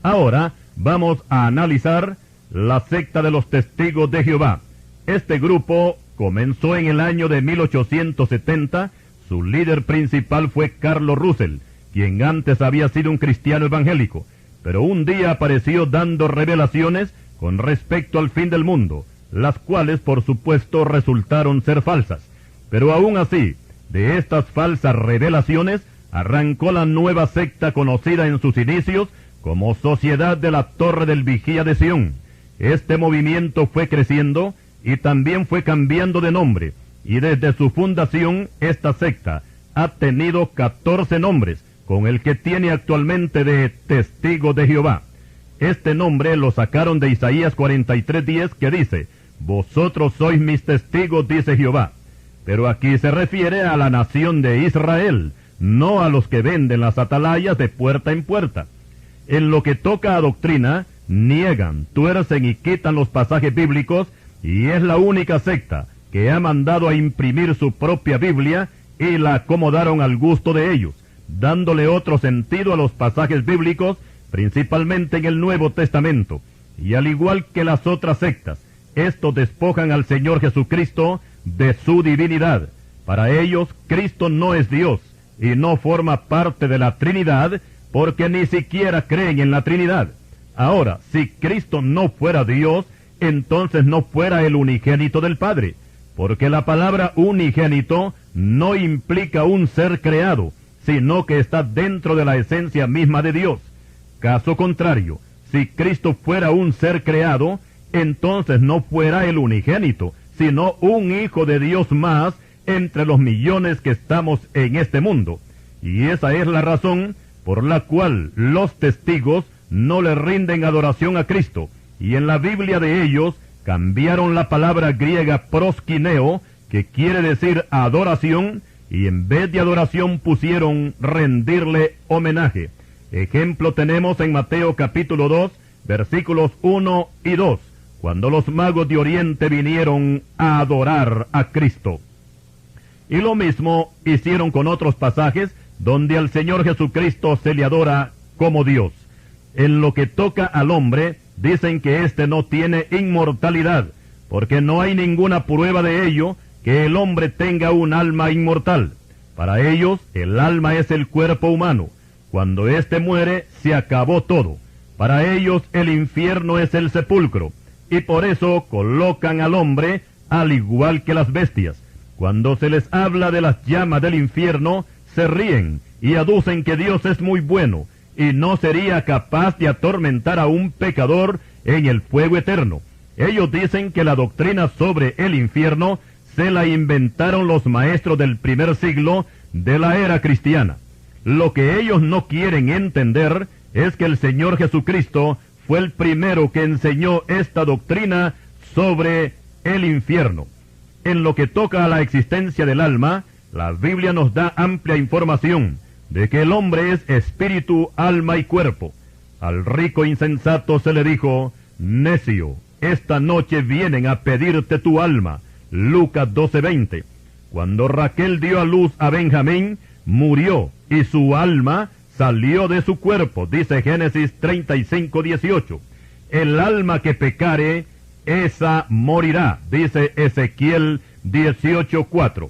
Ahora vamos a analizar la secta de los Testigos de Jehová. Este grupo comenzó en el año de 1870. Su líder principal fue Carlos Russell, quien antes había sido un cristiano evangélico, pero un día apareció dando revelaciones con respecto al fin del mundo, las cuales por supuesto resultaron ser falsas. Pero aún así, de estas falsas revelaciones arrancó la nueva secta conocida en sus inicios como Sociedad de la Torre del Vigía de Sión. Este movimiento fue creciendo y también fue cambiando de nombre, y desde su fundación esta secta ha tenido 14 nombres, con el que tiene actualmente de Testigos de Jehová. Este nombre lo sacaron de Isaías 43:10, que dice: vosotros sois mis testigos, dice Jehová. Pero aquí se refiere a la nación de Israel, no a los que venden las atalayas de puerta en puerta. En lo que toca a doctrina, niegan, tuercen y quitan los pasajes bíblicos, y es la única secta que ha mandado a imprimir su propia Biblia y la acomodaron al gusto de ellos, dándole otro sentido a los pasajes bíblicos, principalmente en el Nuevo Testamento. Y al igual que las otras sectas, estos despojan al Señor Jesucristo de su divinidad. Para ellos, Cristo no es Dios y no forma parte de la Trinidad, porque ni siquiera creen en la Trinidad. Ahora, si Cristo no fuera Dios, entonces no fuera el unigénito del Padre, porque la palabra unigénito no implica un ser creado, sino que está dentro de la esencia misma de Dios. Caso contrario, si Cristo fuera un ser creado, entonces no fuera el unigénito, sino un hijo de Dios más entre los millones que estamos en este mundo. Y esa es la razón por la cual los testigos no le rinden adoración a Cristo, y en la Biblia de ellos cambiaron la palabra griega proskineo, que quiere decir adoración, y en vez de adoración pusieron rendirle homenaje. Ejemplo tenemos en Mateo capítulo 2, versículos 1 y 2, cuando los magos de Oriente vinieron a adorar a Cristo. Y lo mismo hicieron con otros pasajes donde al Señor Jesucristo se le adora como Dios. En lo que toca al hombre, dicen que éste no tiene inmortalidad, porque no hay ninguna prueba de ello que el hombre tenga un alma inmortal. Para ellos, el alma es el cuerpo humano. Cuando éste muere, se acabó todo. Para ellos, el infierno es el sepulcro, y por eso colocan al hombre al igual que las bestias. Cuando se les habla de las llamas del infierno, se ríen y aducen que Dios es muy bueno y no sería capaz de atormentar a un pecador en el fuego eterno. Ellos dicen que la doctrina sobre el infierno se la inventaron los maestros del primer siglo de la era cristiana. Lo que ellos no quieren entender es que el Señor Jesucristo fue el primero que enseñó esta doctrina sobre el infierno. En lo que toca a la existencia del alma, la Biblia nos da amplia información de que el hombre es espíritu, alma y cuerpo. Al rico insensato se le dijo: necio, esta noche vienen a pedirte tu alma. Lucas 12:20. Cuando Raquel dio a luz a Benjamín, murió y su alma salió de su cuerpo, dice Génesis 35:18. El alma que pecare, esa morirá, dice Ezequiel 18:4.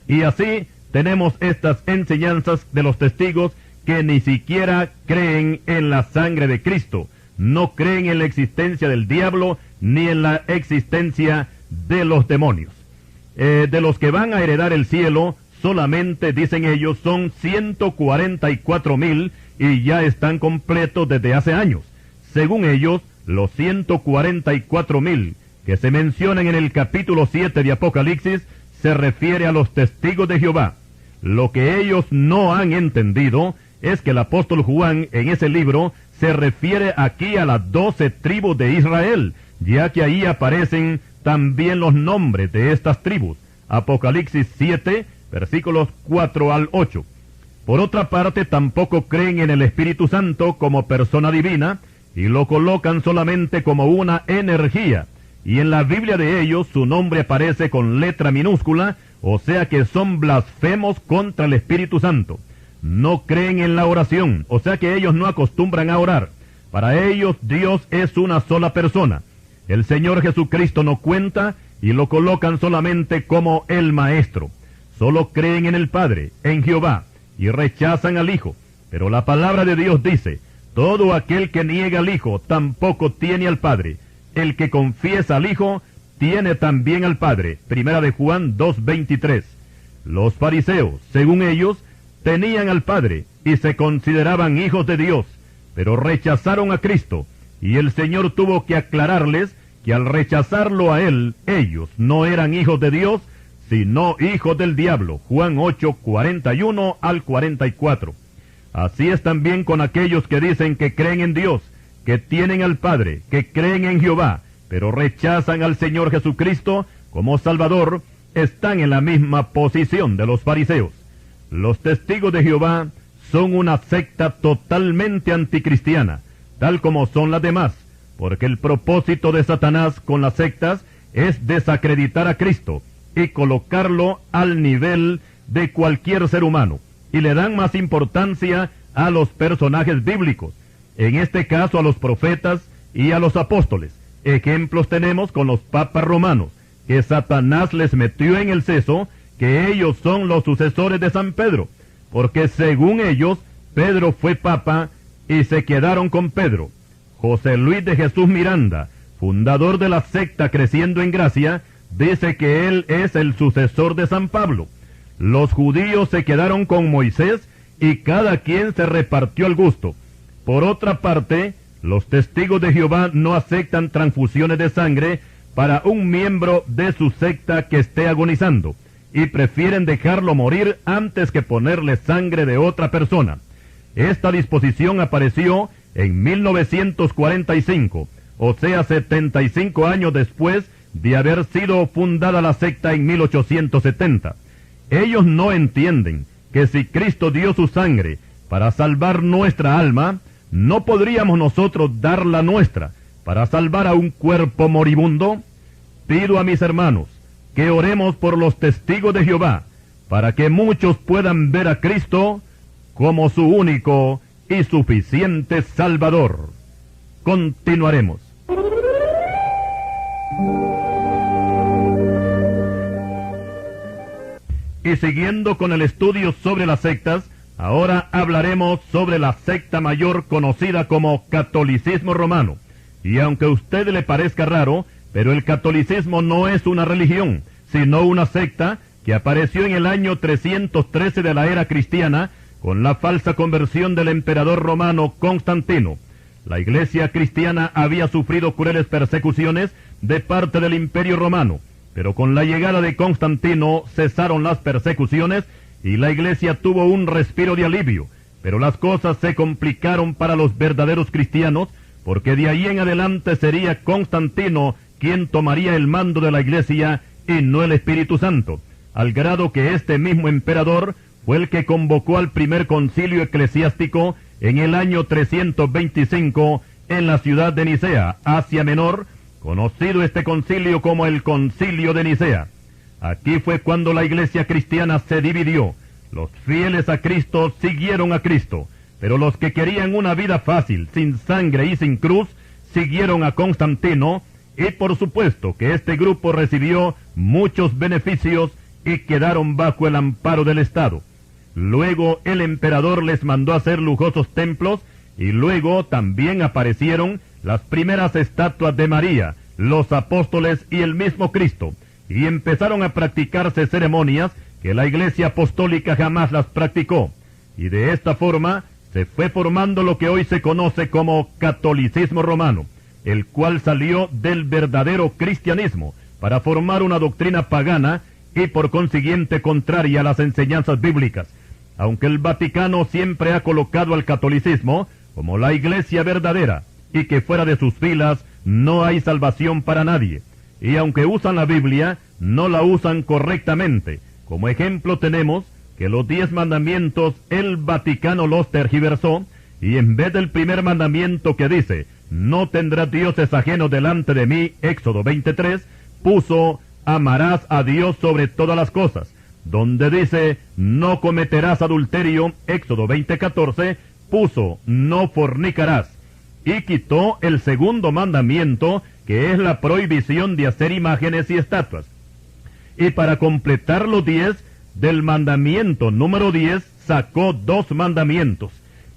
Y así tenemos estas enseñanzas de los testigos que ni siquiera creen en la sangre de Cristo, no creen en la existencia del diablo ni en la existencia de los demonios. De los que van a heredar el cielo, solamente, dicen ellos, son 144,000 y ya están completos desde hace años. Según ellos, los 144,000 que se mencionan en el capítulo 7 de Apocalipsis se refiere a los testigos de Jehová. Lo que ellos no han entendido es que el apóstol Juan en ese libro se refiere aquí a las 12 tribus de Israel, ya que ahí aparecen también los nombres de estas tribus. Apocalipsis 7, versículos 4 al 8. Por otra parte, tampoco creen en el Espíritu Santo como persona divina, y lo colocan solamente como una energía. Y en la Biblia de ellos su nombre aparece con letra minúscula, o sea que son blasfemos contra el Espíritu Santo. No creen en la oración, o sea que ellos no acostumbran a orar. Para ellos Dios es una sola persona. El Señor Jesucristo no cuenta y lo colocan solamente como el Maestro. Solo creen en el Padre, en Jehová, y rechazan al Hijo. Pero la palabra de Dios dice: todo aquel que niega al Hijo tampoco tiene al Padre. El que confiesa al Hijo tiene también al Padre. Primera de Juan 2:23. Los fariseos, según ellos, tenían al Padre y se consideraban hijos de Dios, pero rechazaron a Cristo, y el Señor tuvo que aclararles que al rechazarlo a Él, ellos no eran hijos de Dios, sino hijos del diablo. Juan 8:41 al 44. Así es también con aquellos que dicen que creen en Dios, que tienen al Padre, que creen en Jehová, pero rechazan al Señor Jesucristo como Salvador, están en la misma posición de los fariseos. Los testigos de Jehová son una secta totalmente anticristiana, tal como son las demás, porque el propósito de Satanás con las sectas es desacreditar a Cristo y colocarlo al nivel de cualquier ser humano, y le dan más importancia a los personajes bíblicos, en este caso a los profetas y a los apóstoles. Ejemplos tenemos con los papas romanos, que Satanás les metió en el seso que ellos son los sucesores de San Pedro, porque según ellos, Pedro fue papa y se quedaron con Pedro. José Luis de Jesús Miranda, fundador de la secta Creciendo en Gracia, dice que él es el sucesor de San Pablo. Los judíos se quedaron con Moisés y cada quien se repartió al gusto. Por otra parte, los testigos de Jehová no aceptan transfusiones de sangre para un miembro de su secta que esté agonizando, y prefieren dejarlo morir antes que ponerle sangre de otra persona. Esta disposición apareció en 1945, o sea 75 años después de haber sido fundada la secta en 1870. Ellos no entienden que si Cristo dio su sangre para salvar nuestra alma, ¿no podríamos nosotros dar la nuestra para salvar a un cuerpo moribundo? Pido a mis hermanos que oremos por los testigos de Jehová, para que muchos puedan ver a Cristo como su único y suficiente Salvador. Continuaremos. Y siguiendo con el estudio sobre las sectas, ahora hablaremos sobre la secta mayor conocida como catolicismo romano. Y aunque a usted le parezca raro, pero el catolicismo no es una religión, sino una secta que apareció en el año 313 de la era cristiana con la falsa conversión del emperador romano Constantino. La iglesia cristiana había sufrido crueles persecuciones de parte del imperio romano, pero con la llegada de Constantino cesaron las persecuciones y la iglesia tuvo un respiro de alivio, pero las cosas se complicaron para los verdaderos cristianos, porque de ahí en adelante sería Constantino quien tomaría el mando de la iglesia y no el Espíritu Santo, al grado que este mismo emperador fue el que convocó al primer concilio eclesiástico en el año 325 en la ciudad de Nicea, Asia Menor, conocido este concilio como el Concilio de Nicea. Aquí fue cuando la iglesia cristiana se dividió. Los fieles a Cristo siguieron a Cristo, pero los que querían una vida fácil, sin sangre y sin cruz, siguieron a Constantino, y por supuesto que este grupo recibió muchos beneficios y quedaron bajo el amparo del Estado. Luego el emperador les mandó hacer lujosos templos, y luego también aparecieron las primeras estatuas de María, los apóstoles y el mismo Cristo, y empezaron a practicarse ceremonias que la iglesia apostólica jamás las practicó, y de esta forma se fue formando lo que hoy se conoce como catolicismo romano, el cual salió del verdadero cristianismo para formar una doctrina pagana y por consiguiente contraria a las enseñanzas bíblicas, aunque el Vaticano siempre ha colocado al catolicismo como la iglesia verdadera, y que fuera de sus filas no hay salvación para nadie, y aunque usan la Biblia, no la usan correctamente. Como ejemplo tenemos que los 10 mandamientos el Vaticano los tergiversó, y en vez del primer mandamiento que dice, no tendrás dioses ajenos delante de mí, Éxodo 23, puso, amarás a Dios sobre todas las cosas. Donde dice, no cometerás adulterio, Éxodo 20:14, puso, no fornicarás. Y quitó el segundo mandamiento, que es la prohibición de hacer imágenes y estatuas. Y para completar los 10, del mandamiento número 10, sacó 2 mandamientos.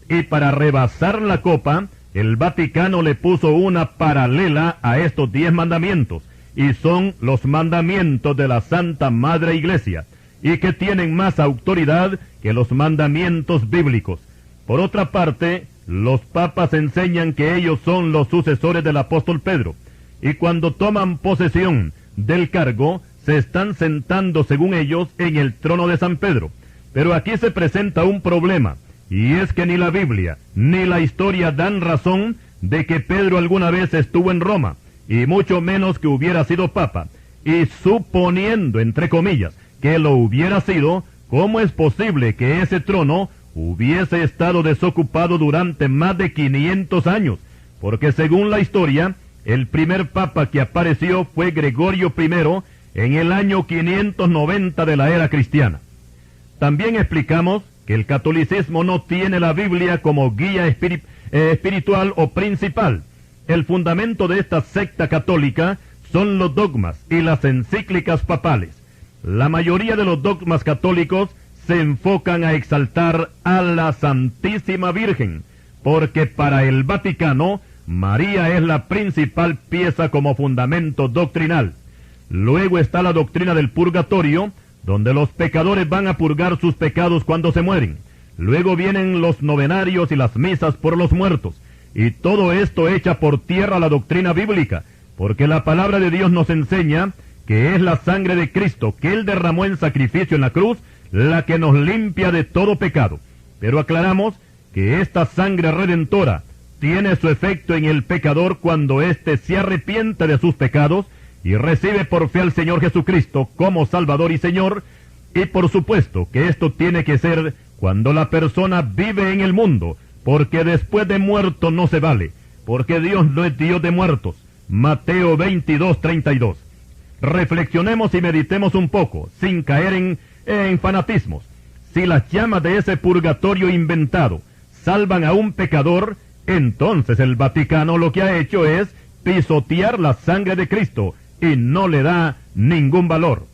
Y para rebasar la copa, el Vaticano le puso una paralela a estos 10 mandamientos, y son los mandamientos de la Santa Madre Iglesia, y que tienen más autoridad que los mandamientos bíblicos. Por otra parte, los papas enseñan que ellos son los sucesores del apóstol Pedro, y cuando toman posesión del cargo, se están sentando, según ellos, en el trono de San Pedro. Pero aquí se presenta un problema, y es que ni la Biblia ni la historia dan razón de que Pedro alguna vez estuvo en Roma, y mucho menos que hubiera sido papa. Y suponiendo, entre comillas, que lo hubiera sido, ¿cómo es posible que ese trono hubiese estado desocupado durante más de 500 años? Porque según la historia, El primer papa que apareció fue Gregorio I en el año 590 de la era cristiana. También explicamos que el catolicismo no tiene la Biblia como guía espiritual o principal. El fundamento de esta secta católica son los dogmas y las encíclicas papales. La mayoría de los dogmas católicos se enfocan a exaltar a la Santísima Virgen, porque para el Vaticano, María es la principal pieza como fundamento doctrinal. Luego está la doctrina del purgatorio, donde los pecadores van a purgar sus pecados cuando se mueren. Luego vienen los novenarios y las misas por los muertos. Y todo esto echa por tierra la doctrina bíblica, porque la palabra de Dios nos enseña que es la sangre de Cristo que Él derramó en sacrificio en la cruz, la que nos limpia de todo pecado. Pero aclaramos que esta sangre redentora tiene su efecto en el pecador cuando éste se arrepiente de sus pecados y recibe por fe al Señor Jesucristo como Salvador y Señor, y por supuesto que esto tiene que ser cuando la persona vive en el mundo, porque después de muerto no se vale, porque Dios no es Dios de muertos. Mateo 22:32. Reflexionemos y meditemos un poco, sin caer en fanatismos. Si las llamas de ese purgatorio inventado salvan a un pecador, entonces el Vaticano lo que ha hecho es pisotear la sangre de Cristo y no le da ningún valor.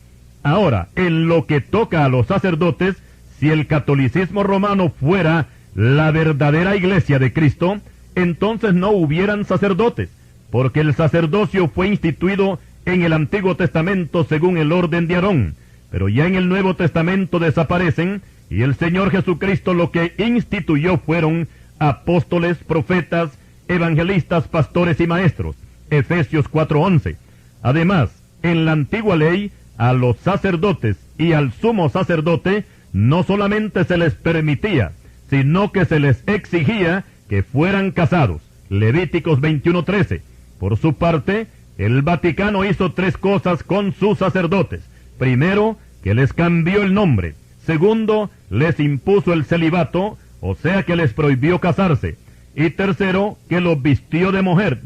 Ahora, en lo que toca a los sacerdotes, si el catolicismo romano fuera la verdadera iglesia de Cristo, entonces no hubieran sacerdotes, porque el sacerdocio fue instituido en el Antiguo Testamento según el orden de Aarón, pero ya en el Nuevo Testamento desaparecen, y el Señor Jesucristo lo que instituyó fueron apóstoles, profetas, evangelistas, pastores y maestros. Efesios 4:11. Además, en la antigua ley, a los sacerdotes y al sumo sacerdote no solamente se les permitía, sino que se les exigía que fueran casados. Levíticos 21:13. Por su parte, el Vaticano hizo 3 cosas con sus sacerdotes. Primero, que les cambió el nombre. Segundo, les impuso el celibato, o sea que les prohibió casarse. Y tercero, que los vistió de mujer.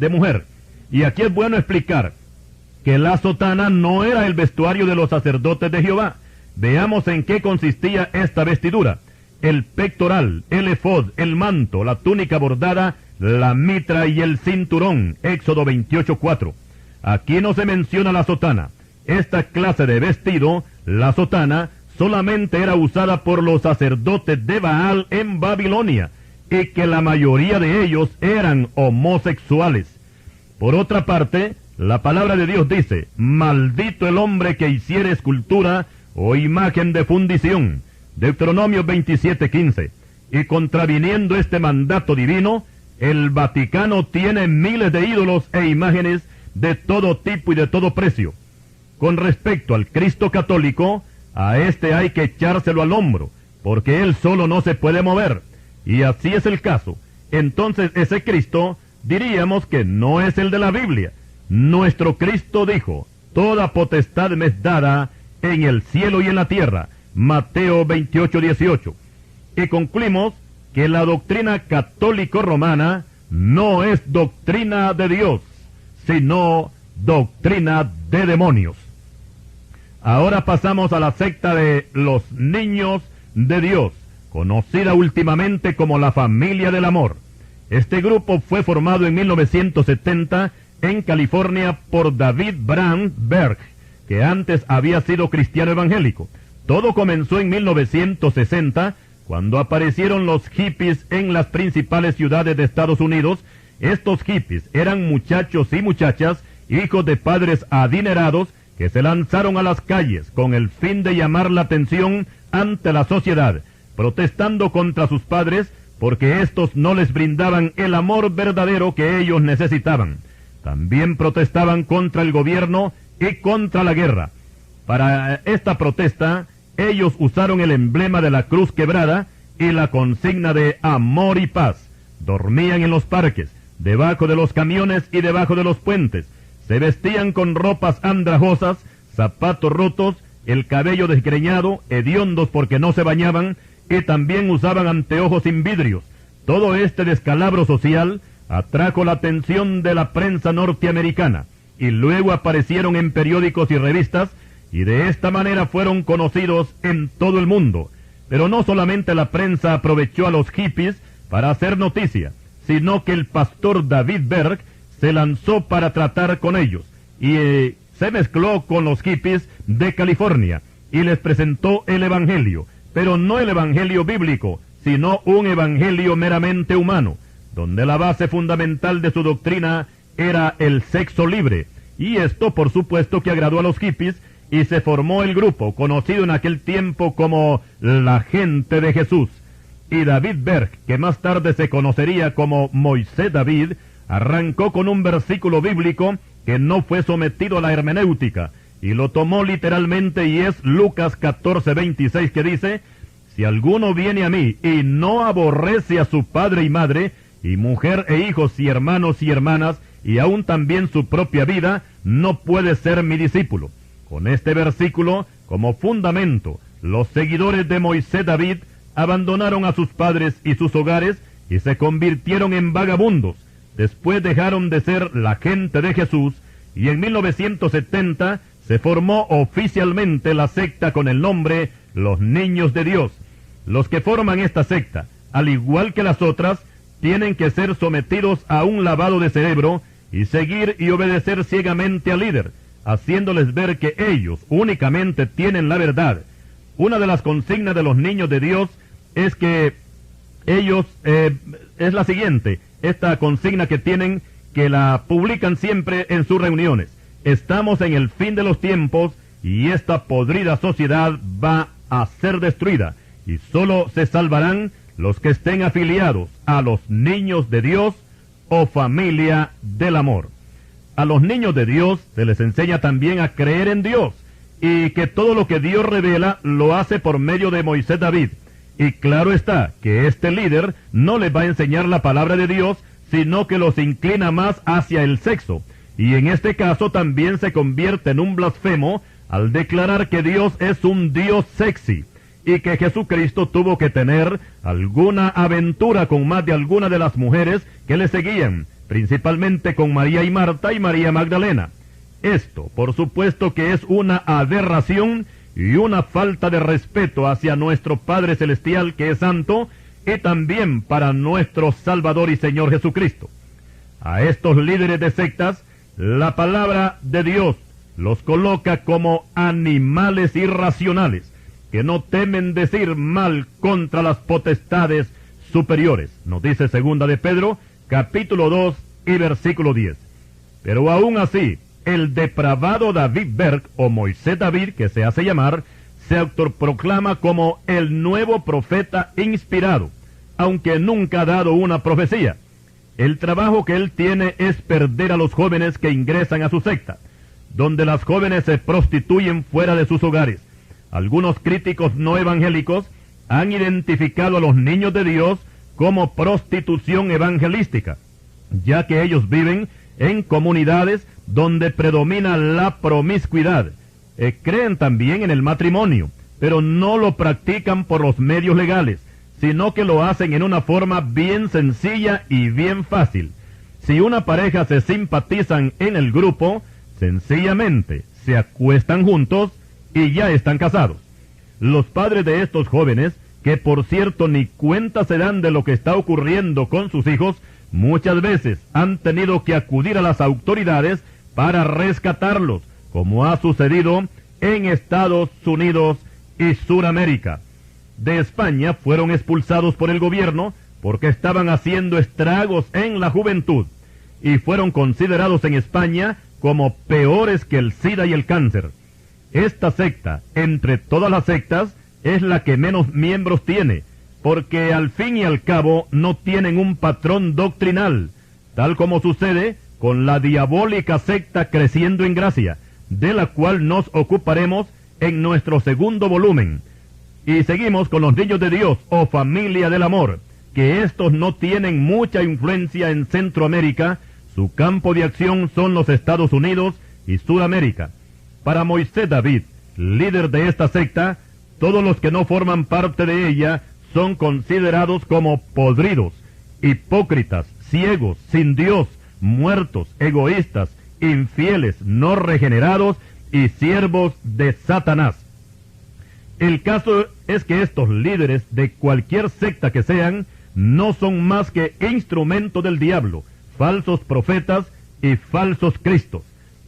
Y aquí es bueno explicar que la sotana no era el vestuario de los sacerdotes de Jehová. Veamos en qué consistía esta vestidura: el pectoral, el efod, el manto, la túnica bordada, la mitra y el cinturón. Éxodo 28:4. Aquí no se menciona la sotana. Esta clase de vestido, la sotana, solamente era usada por los sacerdotes de Baal en Babilonia, y que la mayoría de ellos eran homosexuales. Por otra parte, la palabra de Dios dice: maldito el hombre que hiciere escultura o imagen de fundición. Deuteronomio 27:15. Y contraviniendo este mandato divino, el Vaticano tiene miles de ídolos e imágenes de todo tipo y de todo precio. Con respecto al Cristo católico, a este hay que echárselo al hombro, porque él solo no se puede mover. Y así es el caso. Entonces ese Cristo diríamos que no es el de la Biblia. Nuestro Cristo dijo: toda potestad me es dada en el cielo y en la tierra. Mateo 28:18. Y concluimos que la doctrina católico-romana no es doctrina de Dios, sino doctrina de demonios. Ahora pasamos a la secta de los niños de Dios, conocida últimamente como la Familia del Amor. Este grupo fue formado en 1970 en California por David Brandberg, que antes había sido cristiano evangélico. Todo comenzó en 1960, cuando aparecieron los hippies en las principales ciudades de Estados Unidos. Estos hippies eran muchachos y muchachas, hijos de padres adinerados, que se lanzaron a las calles con el fin de llamar la atención ante la sociedad, protestando contra sus padres porque éstos no les brindaban el amor verdadero que ellos necesitaban. También protestaban contra el gobierno y contra la guerra. Para esta protesta, ellos usaron el emblema de la cruz quebrada y la consigna de amor y paz. Dormían en los parques, debajo de los camiones y debajo de los puentes. Se vestían con ropas andrajosas, zapatos rotos, el cabello desgreñado, hediondos porque no se bañaban, y también usaban anteojos sin vidrios. Todo este descalabro social atrajo la atención de la prensa norteamericana y luego aparecieron en periódicos y revistas y de esta manera fueron conocidos en todo el mundo. Pero no solamente la prensa aprovechó a los hippies para hacer noticia, sino que el pastor David Berg se lanzó para tratar con ellos y se mezcló con los hippies de California y les presentó el evangelio, pero no el evangelio bíblico, sino un evangelio meramente humano, donde la base fundamental de su doctrina era el sexo libre. Y esto, por supuesto, que agradó a los hippies y se formó el grupo, conocido en aquel tiempo como la Gente de Jesús. Y David Berg, que más tarde se conocería como Moisés David, arrancó con un versículo bíblico que no fue sometido a la hermenéutica, y lo tomó literalmente, y es Lucas 14:26, que dice: si alguno viene a mí y no aborrece a su padre y madre, y mujer e hijos y hermanos y hermanas, y aún también su propia vida, no puede ser mi discípulo. Con este versículo como fundamento, los seguidores de Moisés David abandonaron a sus padres y sus hogares y se convirtieron en vagabundos. Después dejaron de ser la Gente de Jesús y en 1970 se formó oficialmente la secta con el nombre Los Niños de Dios. Los que forman esta secta, al igual que las otras, tienen que ser sometidos a un lavado de cerebro y seguir y obedecer ciegamente al líder, haciéndoles ver que ellos únicamente tienen la verdad. Una de las consignas de los Niños de Dios es que ellos, es la siguiente, esta consigna que tienen, que la publican siempre en sus reuniones: estamos en el fin de los tiempos y esta podrida sociedad va a ser destruida, y solo se salvarán los que estén afiliados a los Niños de Dios o familia del amor. A los niños de Dios se les enseña también a creer en Dios, y que todo lo que Dios revela lo hace por medio de Moisés David. Y claro está que este líder no les va a enseñar la palabra de Dios, sino que los inclina más hacia el sexo, y en este caso también se convierte en un blasfemo al declarar que Dios es un Dios sexy, y que Jesucristo tuvo que tener alguna aventura con más de alguna de las mujeres que le seguían, principalmente con María y Marta y María Magdalena. Esto, por supuesto, que es una aberración y una falta de respeto hacia nuestro Padre Celestial, que es santo, y también para nuestro Salvador y Señor Jesucristo. A estos líderes de sectas, la palabra de Dios los coloca como animales irracionales, que no temen decir mal contra las potestades superiores. Nos dice segunda de Pedro, capítulo 2 y versículo 10. Pero aún así, el depravado David Berg, o Moisés David, que se hace llamar, se autoproclama como el nuevo profeta inspirado, aunque nunca ha dado una profecía. El trabajo que él tiene es perder a los jóvenes que ingresan a su secta, donde las jóvenes se prostituyen fuera de sus hogares. Algunos críticos no evangélicos han identificado a los niños de Dios como prostitución evangelística, ya que ellos viven en comunidades donde predomina la promiscuidad. Creen también en el matrimonio, pero no lo practican por los medios legales, sino que lo hacen en una forma bien sencilla y bien fácil. Si una pareja se simpatizan en el grupo, sencillamente se acuestan juntos y ya están casados. Los padres de estos jóvenes, que por cierto ni cuenta se dan de lo que está ocurriendo con sus hijos, muchas veces han tenido que acudir a las autoridades para rescatarlos, como ha sucedido en Estados Unidos y Suramérica. De España fueron expulsados por el gobierno porque estaban haciendo estragos en la juventud, y fueron considerados en España como peores que el SIDA y el cáncer. Esta secta, entre todas las sectas, es la que menos miembros tiene, porque al fin y al cabo no tienen un patrón doctrinal, tal como sucede con la diabólica secta Creciendo en Gracia, de la cual nos ocuparemos en nuestro segundo volumen. Y seguimos con los Niños de Dios, o familia del amor, que estos no tienen mucha influencia en Centroamérica. Su campo de acción son los Estados Unidos y Sudamérica. Para Moisés David, líder de esta secta, todos los que no forman parte de ella son considerados como podridos, hipócritas, ciegos, sin Dios, muertos, egoístas, infieles, no regenerados y siervos de Satanás. El caso es que estos líderes de cualquier secta que sean, no son más que instrumentos del diablo, falsos profetas y falsos cristos.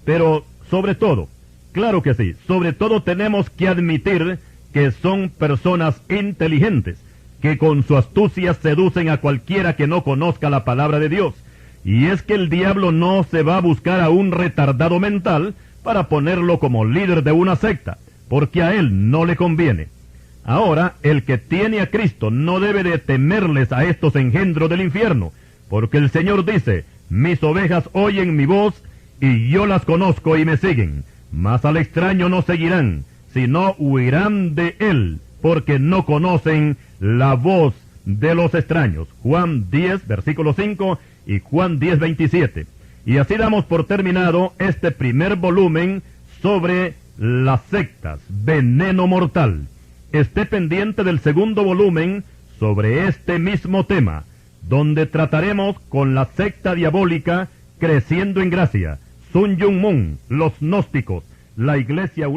Pero sobre todo, claro que sí, sobre todo tenemos que admitir que son personas inteligentes, que con su astucia seducen a cualquiera que no conozca la palabra de Dios. Y es que el diablo no se va a buscar a un retardado mental para ponerlo como líder de una secta, porque a él no le conviene. Ahora, el que tiene a Cristo no debe de temerles a estos engendros del infierno, porque el Señor dice, mis ovejas oyen mi voz, y yo las conozco y me siguen, mas al extraño no seguirán, sino huirán de él, porque no conocen la voz de los extraños. Juan 10, versículo 5, y Juan 10, 27. Y así damos por terminado este primer volumen sobre las sectas, veneno mortal. Esté pendiente del segundo volumen sobre este mismo tema, donde trataremos con la secta diabólica creciendo en gracia, Sun Myung Moon, los gnósticos, la iglesia